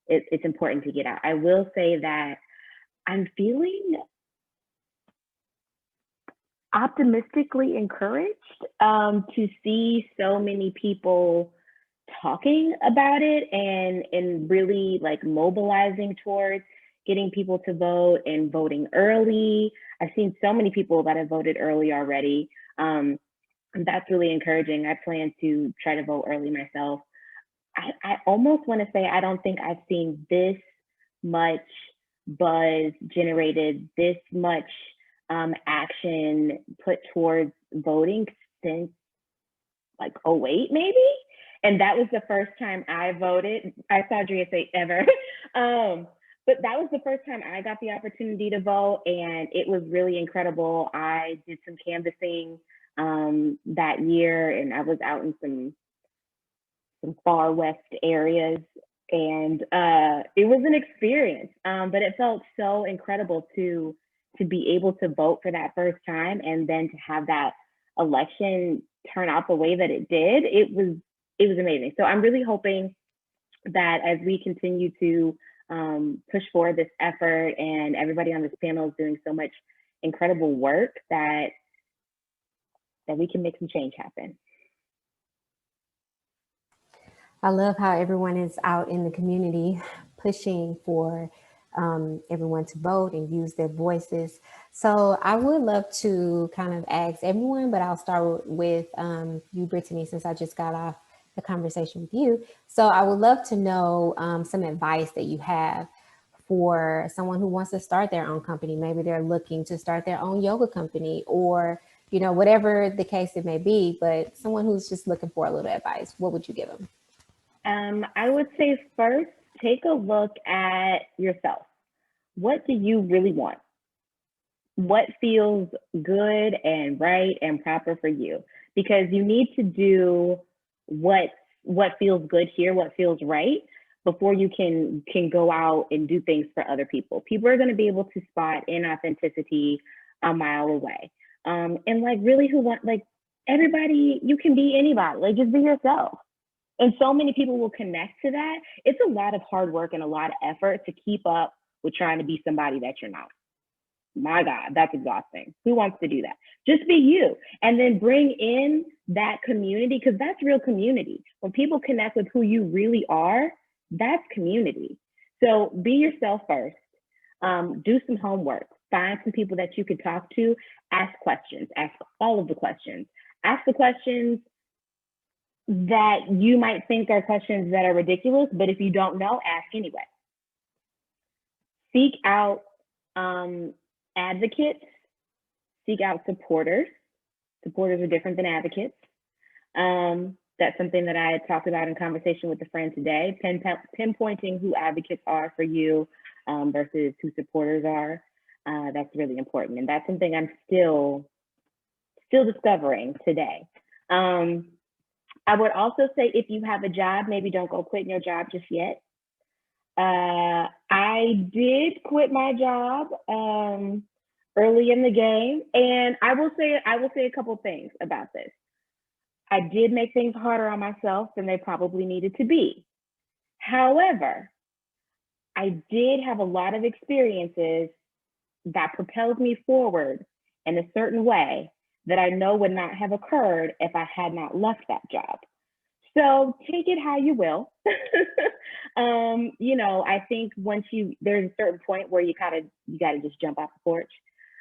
it's important to get out. I will say that I'm feeling optimistically encouraged to see so many people talking about it and really like mobilizing towards getting people to vote and voting early. I've seen so many people that have voted early already. And that's really encouraging. I plan to try to vote early myself. I almost want to say I don't think I've seen this much buzz generated, this much action put towards voting since like 2008 maybe. And that was the first time I voted. I saw Drea say ever. But that was the first time I got the opportunity to vote, and it was really incredible. I did some canvassing that year, and I was out in some far west areas, and it was an experience. But it felt so incredible to be able to vote for that first time, and then to have that election turn out the way that it did. It was amazing. So I'm really hoping that as we continue to push forward this effort, and everybody on this panel is doing so much incredible work, that we can make some change happen. I love how everyone is out in the community pushing for everyone to vote and use their voices. So I would love to kind of ask everyone, but I'll start with you, Brittany, since I just got off the conversation with you. So I would love to know some advice that you have for someone who wants to start their own company. Maybe they're looking to start their own yoga company, or, you know, whatever the case it may be, but someone who's just looking for a little advice, what would you give them? I would say first, take a look at yourself. What do you really want? What feels good and right and proper for you? Because you need to do what feels good here, what feels right, before you can go out and do things for other people. People are going to be able to spot inauthenticity a mile away. And like really everybody, you can be anybody, like just be yourself. And so many people will connect to that. It's a lot of hard work and a lot of effort to keep up with trying to be somebody that you're not. My God, that's exhausting. Who wants to do that? Just be you. And then bring in that community, because that's real community. When people connect with who you really are, that's community. So be yourself first. Do some homework. Find some people that you could talk to. Ask questions. Ask all of the questions. Ask the questions that you might think are questions that are ridiculous, but if you don't know, ask anyway. Seek out advocates, seek out supporters. Supporters are different than advocates. That's something that I had talked about in conversation with a friend today, pinpointing who advocates are for you versus who supporters are. That's really important. And that's something I'm still discovering today. I would also say if you have a job, maybe don't go quitting your job just yet. I did quit my job early in the game, and I will say a couple things about this. I did make things harder on myself than they probably needed to be. However, I did have a lot of experiences that propelled me forward in a certain way that I know would not have occurred if I had not left that job. So take it how you will. You know, I think there's a certain point where you gotta just jump off the porch.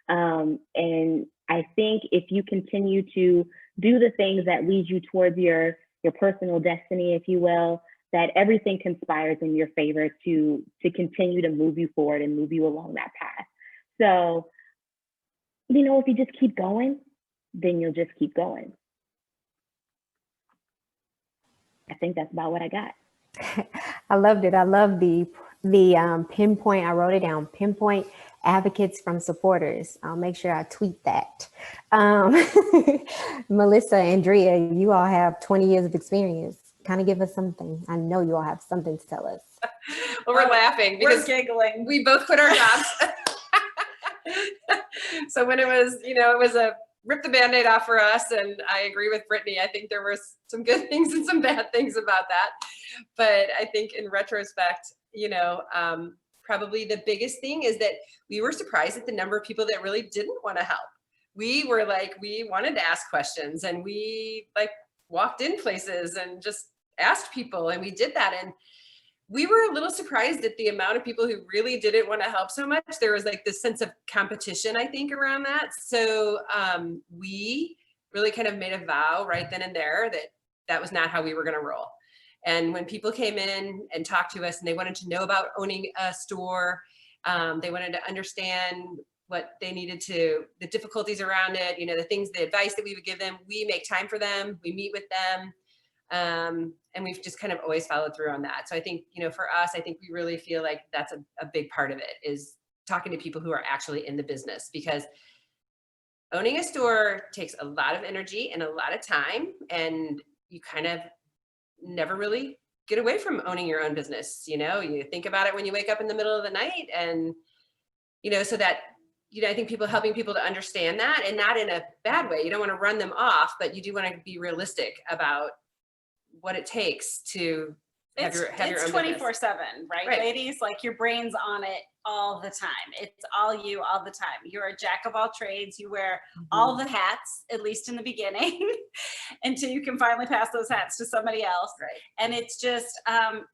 And I think if you continue to do the things that lead you towards your personal destiny, if you will, that everything conspires in your favor to continue to move you forward and move you along that path. So, you know, if you just keep going, then you'll just keep going. I think that's about what I got. I loved it. I love the pinpoint. I wrote it down. Pinpoint advocates from supporters. I'll make sure I tweet that. Melissa, Andrea, you all have 20 years of experience. Kind of give us something. I know you all have something to tell us. Well, we're laughing because We're giggling. we both quit our jobs. So when it was a rip the Band-Aid off for us, and I agree with Brittany. I think there were some good things and some bad things about that. But I think in retrospect, probably the biggest thing is that we were surprised at the number of people that really didn't want to help. We were like, we wanted to ask questions, and we walked in places and just asked people, and we did that. And we were a little surprised at the amount of people who really didn't want to help so much. There was this sense of competition, I think, around that. So we really kind of made a vow right then and there that was not how we were going to roll. And when people came in and talked to us and they wanted to know about owning a store, they wanted to understand what they needed the difficulties around it, the advice that we would give them, we make time for them, we meet with them. And we've just kind of always followed through on that. So I think, for us, I think we really feel like that's a big part of it, is talking to people who are actually in the business, because owning a store takes a lot of energy and a lot of time, and you kind of never really get away from owning your own business. You think about it when you wake up in the middle of the night, and, so that, I think helping people to understand that, and not in a bad way. You don't want to run them off, but you do want to be realistic about what it takes to have your own 24/7, right, Right, ladies? Your brain's on it all the time. It's all you all the time. You're a jack of all trades. You wear all the hats, at least in the beginning, until you can finally pass those hats to somebody else. Right. And it's just,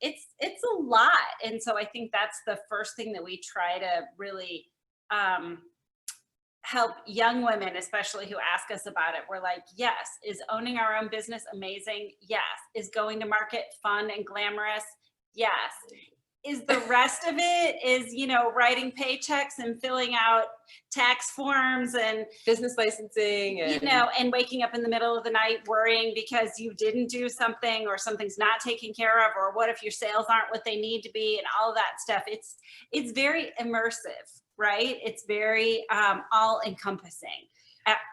it's a lot. And so I think that's the first thing that we try to really help young women, especially who ask us about it. We're like, yes. Is owning our own business amazing? Yes. Is going to market fun and glamorous? Yes. is the rest of it is, you know, writing paychecks and filling out tax forms and, Business licensing and. you know, and waking up in the middle of the night worrying because you didn't do something or something's not taken care of, or what if your sales aren't what they need to be and all of that stuff. It's very immersive, right? It's very all encompassing.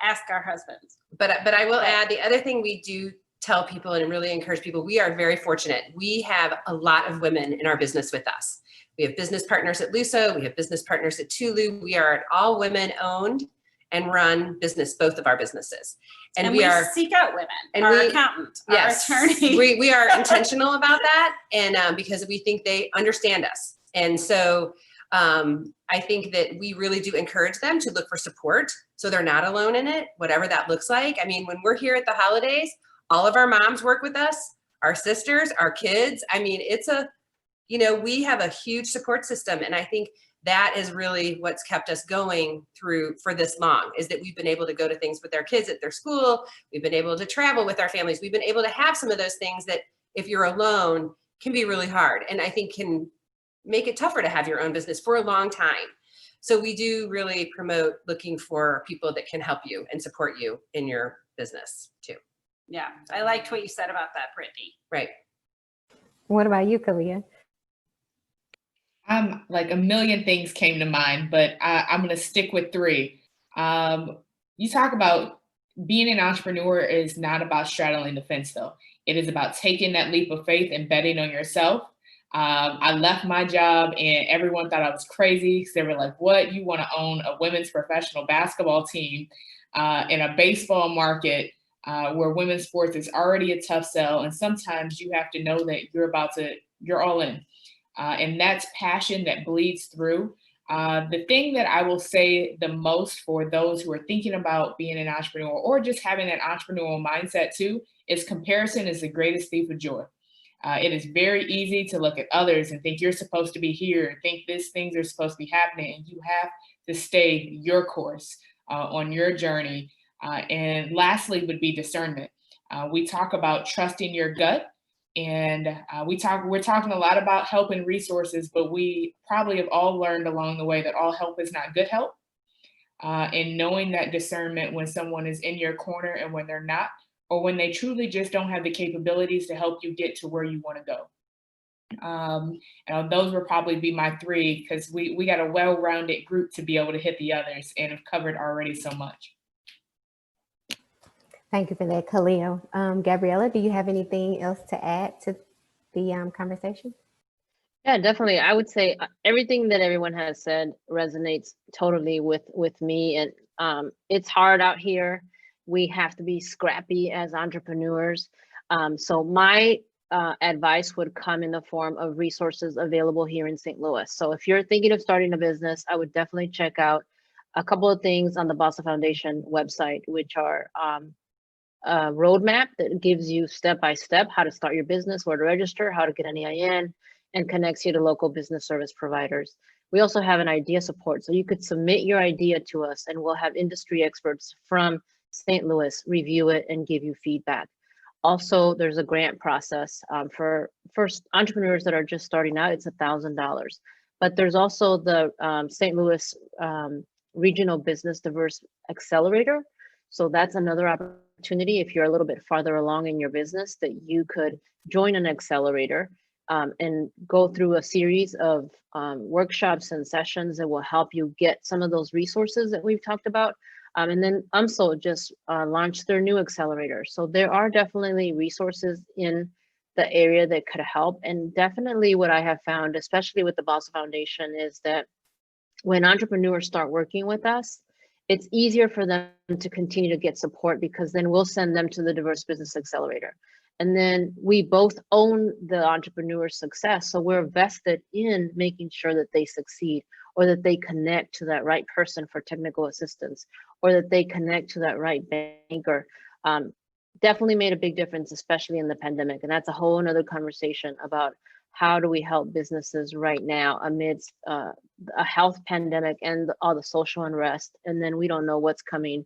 Ask our husbands. But I will add, the other thing we do tell people and really encourage people, we are very fortunate. We have a lot of women in our business with us. We have business partners at Luso, we have business partners at Tulu. We are an all women owned and run business, both of our businesses. And we are seek out women, and our we- accountant, yes, our attorney. we are intentional about that. And because we think they understand us. And so I think that we really do encourage them to look for support so they're not alone in it, whatever that looks like. I mean, when we're here at the holidays, all of our moms work with us, our sisters, our kids. I mean, we have a huge support system. And I think that is really what's kept us going through for this long, is that we've been able to go to things with our kids at their school. We've been able to travel with our families. We've been able to have some of those things that if you're alone can be really hard. And I think can make it tougher to have your own business for a long time. So we do really promote looking for people that can help you and support you in your business too. Yeah, I liked what you said about that, Brittany. Right. What about you, Kalia? Like a million things came to mind, but I'm going to stick with three. You talk about being an entrepreneur is not about straddling the fence, though. It is about taking that leap of faith and betting on yourself. I left my job and everyone thought I was crazy because they were like, what? You want to own a women's professional basketball team in a baseball market where women's sports is already a tough sell. And sometimes you have to know that you're all in. And that's passion that bleeds through. The thing that I will say the most for those who are thinking about being an entrepreneur or just having that entrepreneurial mindset too, is comparison is the greatest thief of joy. It is very easy to look at others and think you're supposed to be here and think these things are supposed to be happening, and you have to stay your course on your journey. And lastly would be discernment. We talk about trusting your gut, and we're talking a lot about help and resources, but we probably have all learned along the way that all help is not good help. And knowing that discernment when someone is in your corner and when they're not, or when they truly just don't have the capabilities to help you get to where you want to go. Those would probably be my three, because we got a well-rounded group to be able to hit the others and have covered already so much. Thank you for that, Khalil. Gabriella, do you have anything else to add to the conversation? Yeah, definitely. I would say everything that everyone has said resonates totally with me. And it's hard out here. We have to be scrappy as entrepreneurs. So my advice would come in the form of resources available here in St. Louis. So if you're thinking of starting a business, I would definitely check out a couple of things on the BASA Foundation website, which are a roadmap that gives you step-by-step how to start your business, where to register, how to get an EIN, and connects you to local business service providers. We also have an idea support. So you could submit your idea to us and we'll have industry experts from St. Louis review it and give you feedback. Also, there's a grant process for entrepreneurs that are just starting out. It's $1,000. But there's also the St. Louis Regional Business Diverse Accelerator. So that's another opportunity if you're a little bit farther along in your business that you could join an accelerator and go through a series of workshops and sessions that will help you get some of those resources that we've talked about. And then UMSL just launched their new accelerator. So there are definitely resources in the area that could help. And definitely what I have found, especially with the BASA Foundation, is that when entrepreneurs start working with us, it's easier for them to continue to get support, because then we'll send them to the Diverse Business Accelerator. And then we both own the entrepreneur's success. So we're vested in making sure that they succeed, or that they connect to that right person for technical assistance, or that they connect to that right banker. Definitely made a big difference, especially in the pandemic. And that's a whole another conversation about how do we help businesses right now amidst a health pandemic and all the social unrest. And then we don't know what's coming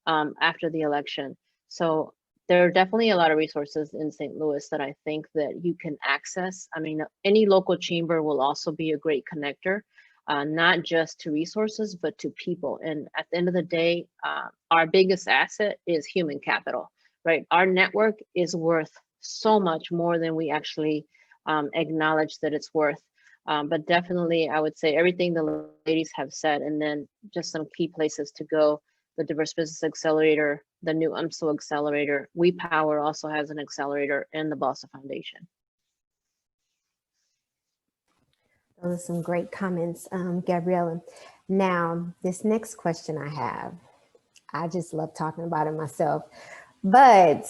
after the election. So there are definitely a lot of resources in St. Louis that I think that you can access. I mean, any local chamber will also be a great connector, not just to resources, but to people. And at the end of the day, our biggest asset is human capital, right? Our network is worth so much more than we actually acknowledge that it's worth. But definitely, I would say everything the ladies have said, and then just some key places to go. The Diverse Business Accelerator, the new UMSO Accelerator, We Power also has an accelerator, and the BOSSA Foundation. Those are some great comments, Gabriella. Now, this next question I have, I just love talking about it myself, but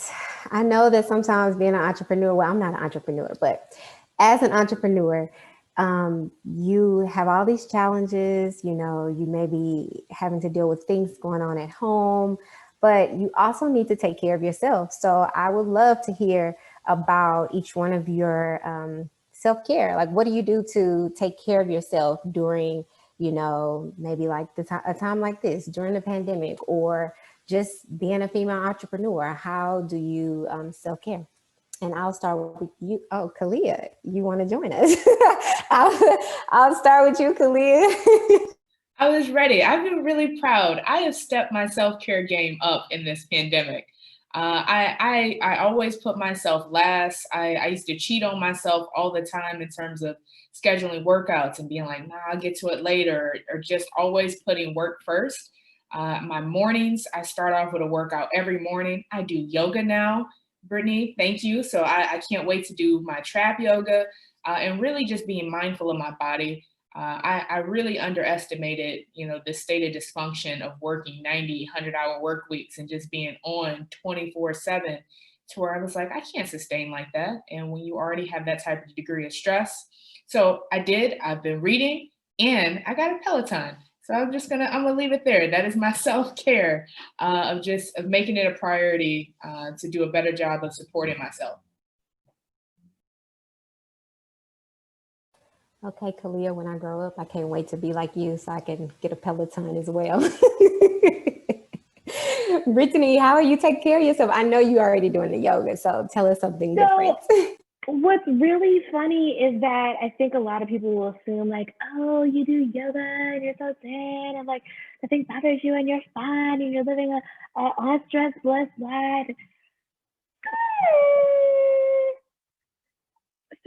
I know that sometimes being an entrepreneur, well, I'm not an entrepreneur, but as an entrepreneur, you have all these challenges, you know, you may be having to deal with things going on at home, but you also need to take care of yourself. So I would love to hear about each one of your self-care. Like, what do you do to take care of yourself during, you know, maybe like a time like this, during the pandemic, or just being a female entrepreneur? How do you self-care? And I'll start with you. Oh, Kalia, you want to join us? I'll start with you, Kalia. I was ready. I've been really proud. I have stepped my self-care game up in this pandemic. I always put myself last. I used to cheat on myself all the time in terms of scheduling workouts and being like, nah, I'll get to it later, or just always putting work first. My mornings, I start off with a workout every morning. I do yoga now. Brittany, thank you. So I can't wait to do my trap yoga and really just being mindful of my body. I really underestimated, you know, the state of dysfunction of working 90, 100-hour work weeks and just being on 24/7, to where I was like, I can't sustain like that. And when you already have that type of degree of stress. So I've been reading, and I got a Peloton. So I'm gonna leave it there. That is my self-care of making it a priority to do a better job of supporting myself. Okay, Kalia, when I grow up, I can't wait to be like you so I can get a Peloton as well. Brittany, how are you taking care of yourself? I know you're already doing the yoga, so tell us something different. What's really funny is that I think a lot of people will assume like, oh, you do yoga and you're so thin and like nothing bothers you and you're fine and you're living a unstressed, blessed life.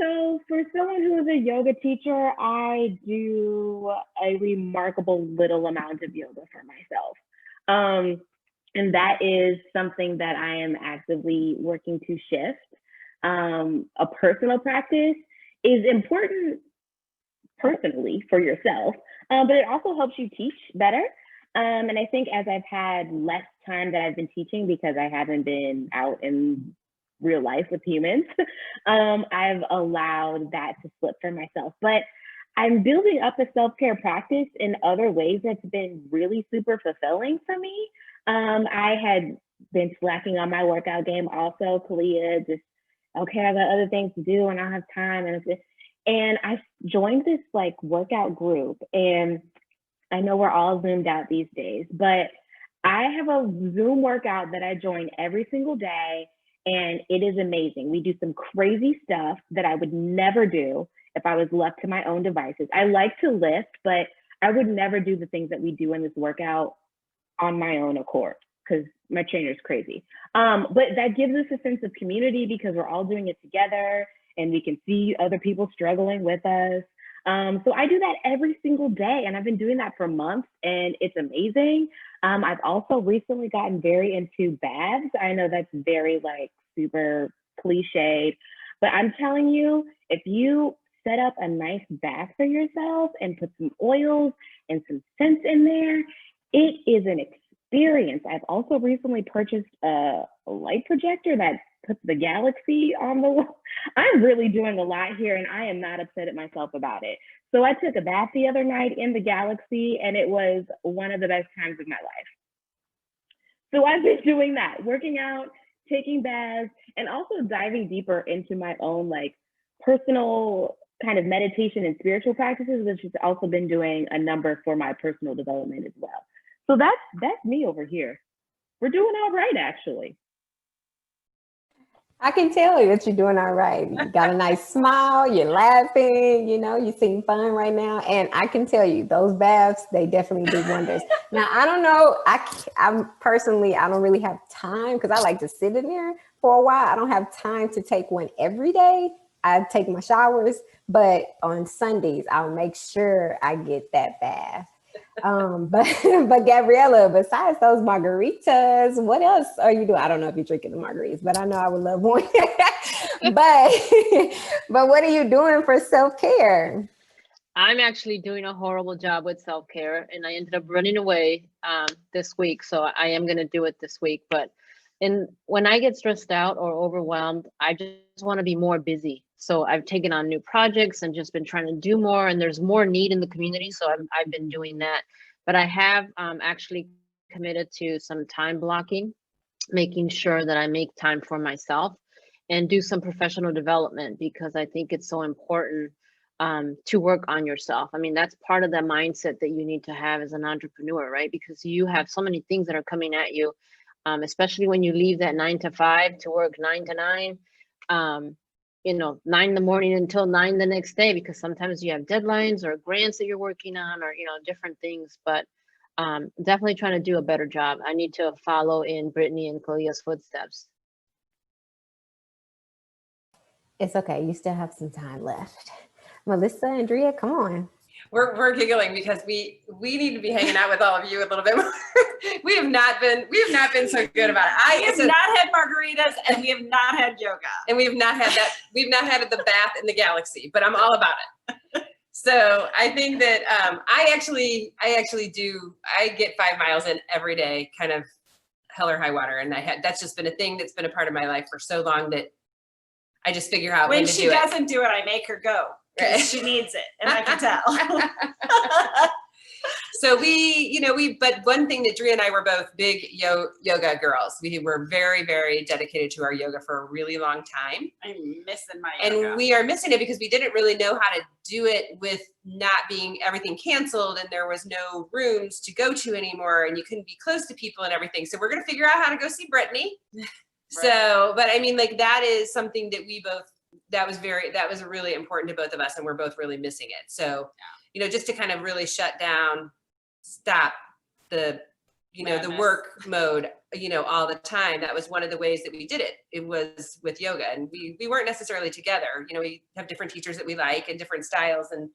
So for someone who is a yoga teacher, I do a remarkable little amount of yoga for myself. And that is something that I am actively working to shift. A personal practice is important personally for yourself, but it also helps you teach better. And I think as I've had less time that I've been teaching because I haven't been out in real life with humans, I've allowed that to slip for myself. But I'm building up a self-care practice in other ways that's been really super fulfilling for me. I had been slacking on my workout game also, Kalia, just, okay, I got other things to do and I don't have time. And I joined this like workout group, and I know we're all Zoomed out these days, but I have a Zoom workout that I join every single day, and it is amazing. We do some crazy stuff that I would never do if I was left to my own devices. I like to lift, but I would never do the things that we do in this workout on my own accord because my trainer's crazy. But that gives us a sense of community because we're all doing it together and we can see other people struggling with us. So I do that every single day, and I've been doing that for months, and it's amazing. I've also recently gotten very into baths. I know that's very like super cliched, but I'm telling you, if you set up a nice bath for yourself and put some oils and some scents in there, it is an experience. I've also recently purchased a light projector that puts the galaxy on the wall. I'm really doing a lot here, and I am not upset at myself about it. So I took a bath the other night in the galaxy, and it was one of the best times of my life. So I've been doing that, working out, taking baths, and also diving deeper into my own like personal kind of meditation and spiritual practices, which has also been doing a number for my personal development as well. So that's me over here. We're doing all right, actually. I can tell you that you're doing all right. You got a nice smile, you're laughing, you seem fun right now. And I can tell you those baths, they definitely do wonders. Now, I don't know, I'm personally, I don't really have time because I like to sit in there for a while. I don't have time to take one every day. I take my showers, but on Sundays, I'll make sure I get that bath. But Gabriella, besides those margaritas, what else are you doing? I don't know if you're drinking the margaritas, but I know I would love one. but what are you doing for self-care? I'm actually doing a horrible job with self-care, and I ended up running away this week. So I am going to do it this week. But when I get stressed out or overwhelmed, I just want to be more busy. So I've taken on new projects and just been trying to do more, and there's more need in the community. So I've been doing that. But I have actually committed to some time blocking, making sure that I make time for myself and do some professional development, because I think it's so important to work on yourself. I mean, that's part of the mindset that you need to have as an entrepreneur, right? Because you have so many things that are coming at you, especially when you leave that 9 to 5 to work 9 to 9. 9 in the morning until 9 the next day, because sometimes you have deadlines or grants that you're working on, or different things. But definitely trying to do a better job. I need to follow in Brittany and Kalia's footsteps. It's okay. You still have some time left. Melissa, Andrea, come on. We're giggling because we need to be hanging out with all of you a little bit more. we have not been so good about it. We have not had margaritas, and we have not had yoga, and we have not had that. We've not had the bath in the galaxy, but I'm all about it. So I think that I actually do. I get 5 miles in every day, kind of hell or high water, and that's just been a thing that's been a part of my life for so long that I just figure out when to she do doesn't do it, I make her go. Right. She needs it, and I can tell. So but one thing that Drea and I were both big yoga girls. We were very, very dedicated to our yoga for a really long time. I'm missing my yoga. And we are missing it because we didn't really know how to do it with not being everything canceled, and there was no rooms to go to anymore, and you couldn't be close to people and everything. So we're going to figure out how to go see Brittany. Right. So, but I mean, like, that is something that we both, that was really important to both of us, and we're both really missing it. So, just to kind of really shut down, stop the, the work mode, all the time. That was one of the ways that we did it. It was with yoga, and we weren't necessarily together. We have different teachers that we like and different styles, and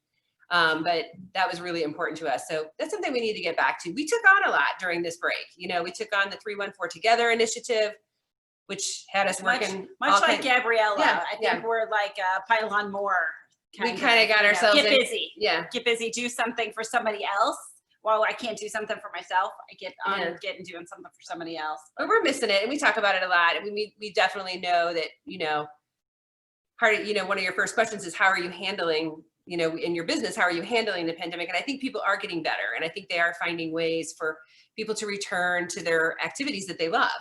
but that was really important to us. So that's something we need to get back to. We took on a lot during this break. We took on the 314 Together initiative, which had us working much like Gabriella. Yeah, I think we're like Pylon Moore. We kind of got ourselves get busy. Yeah, get busy. Do something for somebody else. While I can't do something for myself, I get on getting doing something for somebody else. But we're missing it, and we talk about it a lot. And we definitely know that part of one of your first questions is how are you handling in your business, how are you handling the pandemic? And I think people are getting better, and I think they are finding ways for people to return to their activities that they love.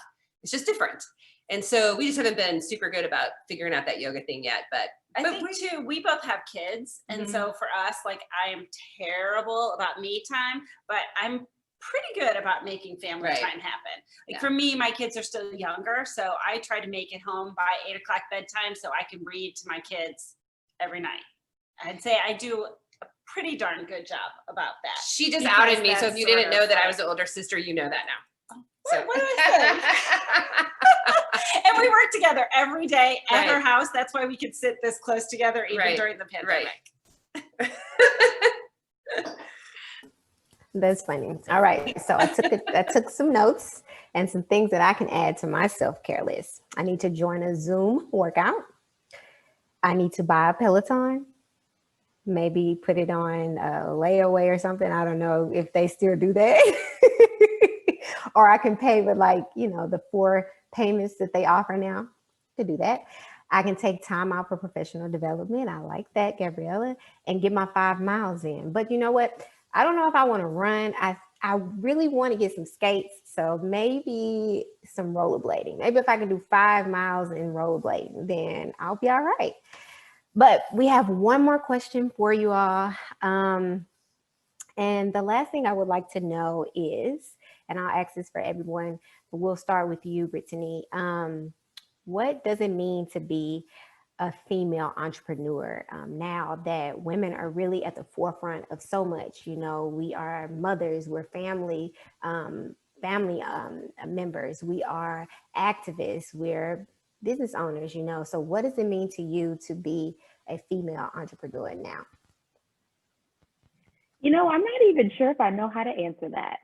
It's just different. And so we just haven't been super good about figuring out that yoga thing yet. But I think too, we both have kids. And so for us, like, I am terrible about me time, but I'm pretty good about making family time happen. Like for me, my kids are still younger. So I try to make it home by 8 o'clock bedtime so I can read to my kids every night. I'd say I do a pretty darn good job about that. She just outed me. So if you didn't know that I was the older sister, you know that now. So. What did I say? And we work together every day at her house. That's why we could sit this close together even during the pandemic. That's funny. All right. So I took some notes and some things that I can add to my self-care list. I need to join a Zoom workout. I need to buy a Peloton. Maybe put it on a layaway or something. I don't know if they still do that. Or I can pay with the 4 payments that they offer now to do that. I can take time out for professional development. I like that, Gabriella, and get my 5 miles in. But you know what? I don't know if I want to run. I really want to get some skates. So maybe some rollerblading. Maybe if I can do 5 miles in rollerblading, then I'll be all right. But we have one more question for you all. And the last thing I would like to know is, and I'll ask this for everyone, but we'll start with you, Brittany. what does it mean to be a female entrepreneur now that women are really at the forefront of so much? You know, we are mothers, we're family members, we are activists, we're business owners, you know. So what does it mean to you to be a female entrepreneur now? You know, I'm not even sure if I know how to answer that.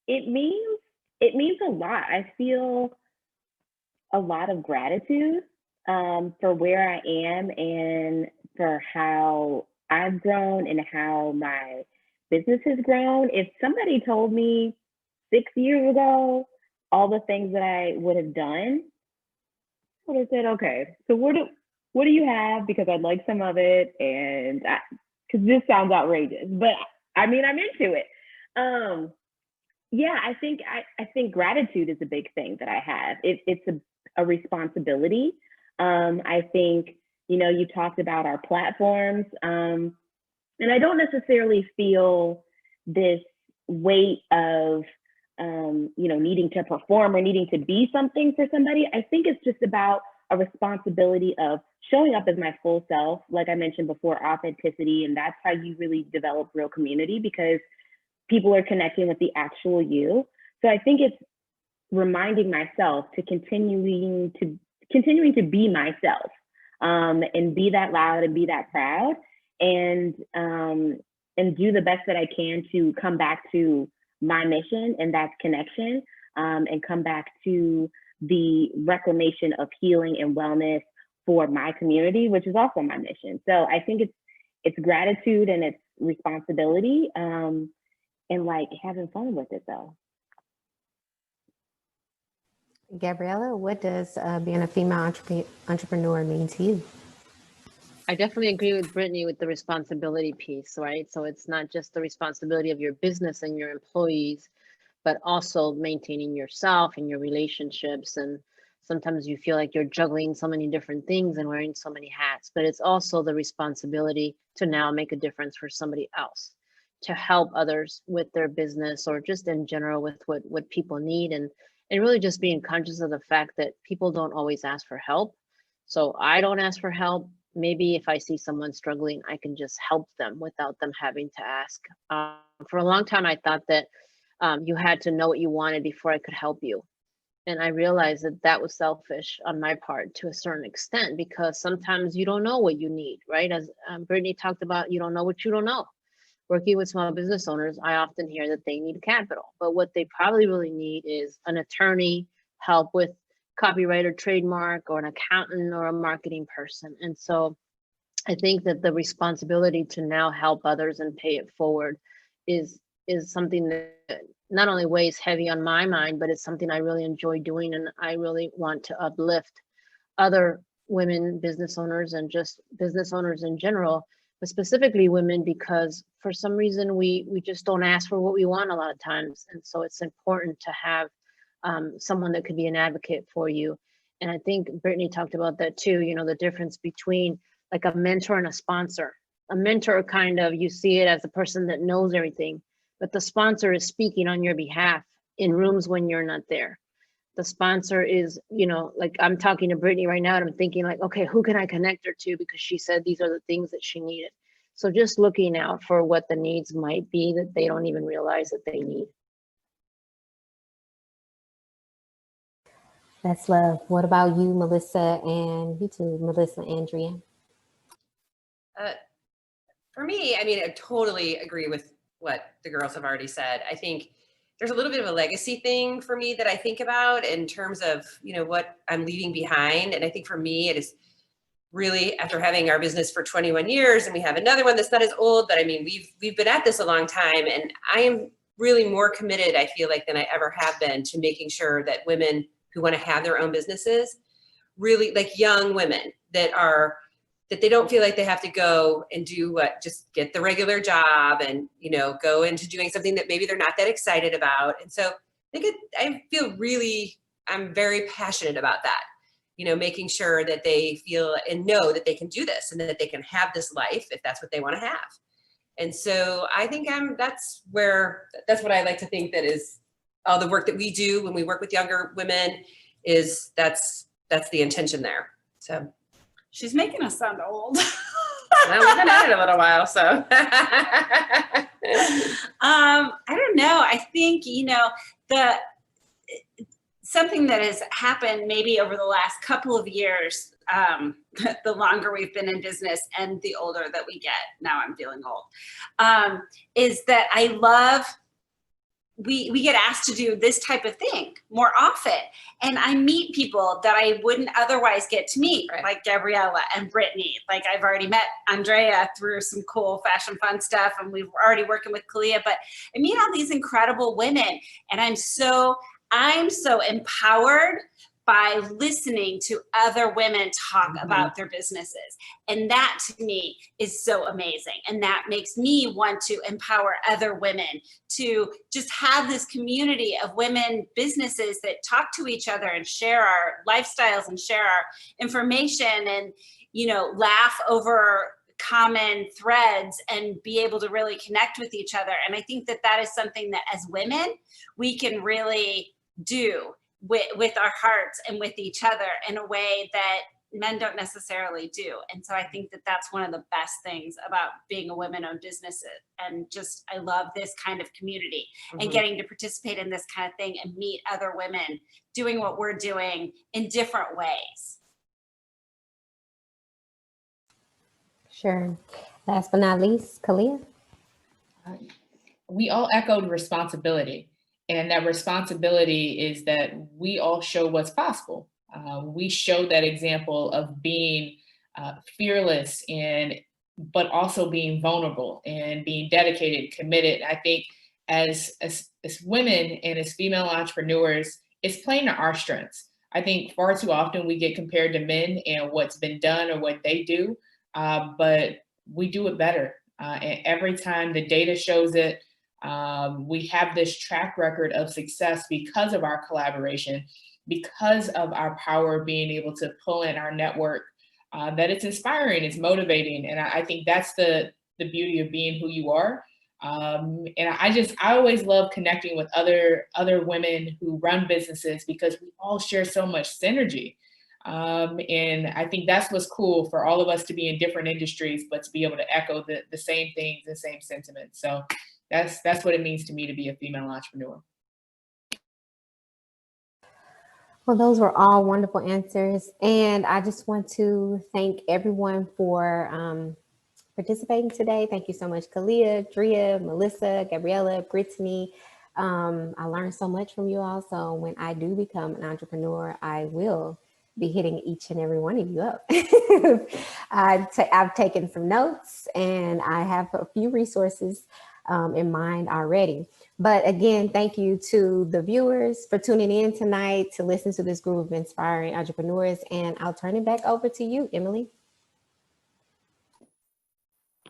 It means a lot. I feel a lot of gratitude for where I am and for how I've grown and how my business has grown. If somebody told me 6 years ago all the things that I would have done, I would have said, okay, so what do you have? Because I'd like some of it, and because this sounds outrageous, but I mean, I'm into it. Yeah, I think gratitude is a big thing that I have. It's a responsibility. I think, you know, you talked about our platforms, and I don't necessarily feel this weight of, you know, needing to perform or needing to be something for somebody. I think it's just about a responsibility of showing up as my full self. Like I mentioned before, authenticity, and that's how you really develop real community, because people are connecting with the actual you. So I think it's reminding myself to continuing to be myself, and be that loud and be that proud, and do the best that I can to come back to my mission, and that's connection, and come back to the reclamation of healing and wellness for my community, which is also my mission. So I think it's gratitude and it's responsibility, and like having fun with it though. Gabriella, what does being a female entrepreneur mean to you? I definitely agree with Brittany with the responsibility piece, right? So it's not just the responsibility of your business and your employees, but also maintaining yourself and your relationships. And sometimes you feel like you're juggling so many different things and wearing so many hats, but it's also the responsibility to now make a difference for somebody else, to help others with their business, or just in general with what people need. And really just being conscious of the fact that people don't always ask for help. So I don't ask for help. Maybe if I see someone struggling, I can just help them without them having to ask. For a long time, I thought that you had to know what you wanted before I could help you. And I realized that that was selfish on my part to a certain extent, because sometimes you don't know what you need, right? As Brittany talked about, you don't know what you don't know. Working with small business owners, I often hear that they need capital, but what they probably really need is an attorney, help with copyright or trademark, or an accountant or a marketing person. And so I think that the responsibility to now help others and pay it forward is something that not only weighs heavy on my mind, but it's something I really enjoy doing. And I really want to uplift other women business owners and just business owners in general, but specifically women, because for some reason we just don't ask for what we want a lot of times. And so it's important to have someone that could be an advocate for you. And I think Brittany talked about that too, you know, the difference between like a mentor and a sponsor. A mentor, kind of, you see it as a person that knows everything, but the sponsor is speaking on your behalf in rooms when you're not there. The sponsor is, you know, like I'm talking to Brittany right now and I'm thinking like, okay, who can I connect her to? Because she said these are the things that she needed. So just looking out for what the needs might be that they don't even realize that they need. That's love. What about you, Melissa, and you too, Melissa, Andrea? For me, I mean, I totally agree with what the girls have already said. I think there's a little bit of a legacy thing for me that I think about in terms of, you know, what I'm leaving behind. And I think for me, it is really, after having our business for 21 years, and we have another one that's not as old, but I mean, we've been at this a long time, and I am really more committed, I feel like, than I ever have been to making sure that women who want to have their own businesses, really like young women that they don't feel like they have to go and do just get the regular job and, you know, go into doing something that maybe they're not that excited about. And so I'm very passionate about that, you know, making sure that they feel and know that they can do this and that they can have this life if that's what they want to have. And so I think that's what I like to think that is all the work that we do when we work with younger women, is that's that's the intention there. So She's making us sound old. well, we've been at it a little while, so. I don't know. I think, something that has happened maybe over the last couple of years, the longer we've been in business and the older that we get, now I'm feeling old, is that I love, we get asked to do this type of thing more often. And I meet people that I wouldn't otherwise get to meet, Right. like Gabriella and Brittany. Like I've already met Andrea through some cool fashion fun stuff, and we've already working with Kalia, but I meet all these incredible women, and I'm so empowered by listening to other women talk about their businesses. And that to me is so amazing. And that makes me want to empower other women to just have this community of women businesses that talk to each other and share our lifestyles and share our information and, laugh over common threads and be able to really connect with each other. And I think that is something that as women, we can really do with our hearts and with each other in a way that men don't necessarily do. And so I think that that's one of the best things about being a women-owned business. And just, I love this kind of community and getting to participate in this kind of thing and meet other women doing what we're doing in different ways. Sure. Last but not least, Kalia. We all echoed responsibility. And that responsibility is that we all show what's possible. We show that example of being fearless but also being vulnerable and being dedicated, committed. I think as women and as female entrepreneurs, it's playing to our strengths. I think far too often we get compared to men and what's been done or what they do, but we do it better. And every time the data shows it, we have this track record of success because of our collaboration, because of our power being able to pull in our network, that it's inspiring, it's motivating. And I think that's the beauty of being who you are. And I always love connecting with other women who run businesses because we all share so much synergy. And I think that's what's cool for all of us to be in different industries, but to be able to echo the same things, the same sentiments. So that's what it means to me to be a female entrepreneur. Well, those were all wonderful answers. And I just want to thank everyone for participating today. Thank you so much, Kalia, Drea, Melissa, Gabriella, Brittany. I learned so much from you all. So when I do become an entrepreneur, I will be hitting each and every one of you up. I've taken some notes and I have a few resources in mind already. But again, thank you to the viewers for tuning in tonight to listen to this group of inspiring entrepreneurs. And I'll turn it back over to you, Emily.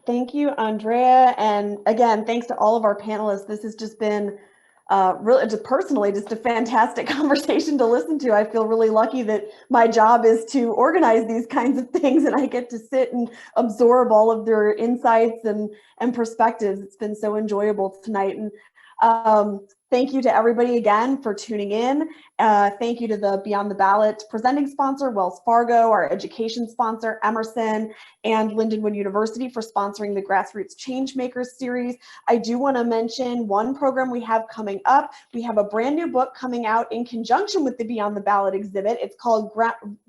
Thank you, Andrea. And again, thanks to all of our panelists. This has just been really, just personally, just a fantastic conversation to listen to. I feel really lucky that my job is to organize these kinds of things and I get to sit and absorb all of their insights and perspectives. It's been so enjoyable tonight. And thank you to everybody again for tuning in. Thank you to the Beyond the Ballot presenting sponsor, Wells Fargo, our education sponsor, Emerson, and Lindenwood University for sponsoring the Grassroots Changemakers series. I do want to mention one program we have coming up. We have a brand new book coming out in conjunction with the Beyond the Ballot exhibit. It's called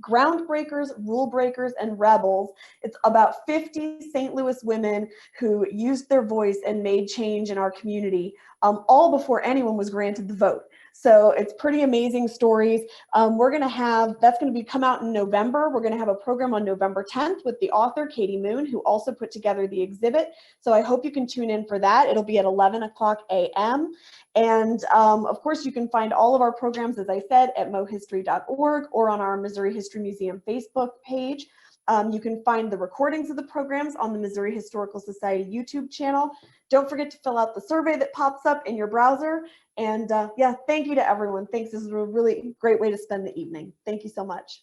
Groundbreakers, Rule Breakers, and Rebels. It's about 50 St. Louis women who used their voice and made change in our community, all before anyone was granted the vote. So it's pretty amazing stories. That's going to come out in November. We're going to have a program on November 10th with the author, Katie Moon, who also put together the exhibit. So I hope you can tune in for that. It'll be at 11 o'clock a.m. And of course, you can find all of our programs, as I said, at mohistory.org or on our Missouri History Museum Facebook page. You can find the recordings of the programs on the Missouri Historical Society YouTube channel. Don't forget to fill out the survey that pops up in your browser. And yeah, thank you to everyone. Thanks. This is a really great way to spend the evening. Thank you so much.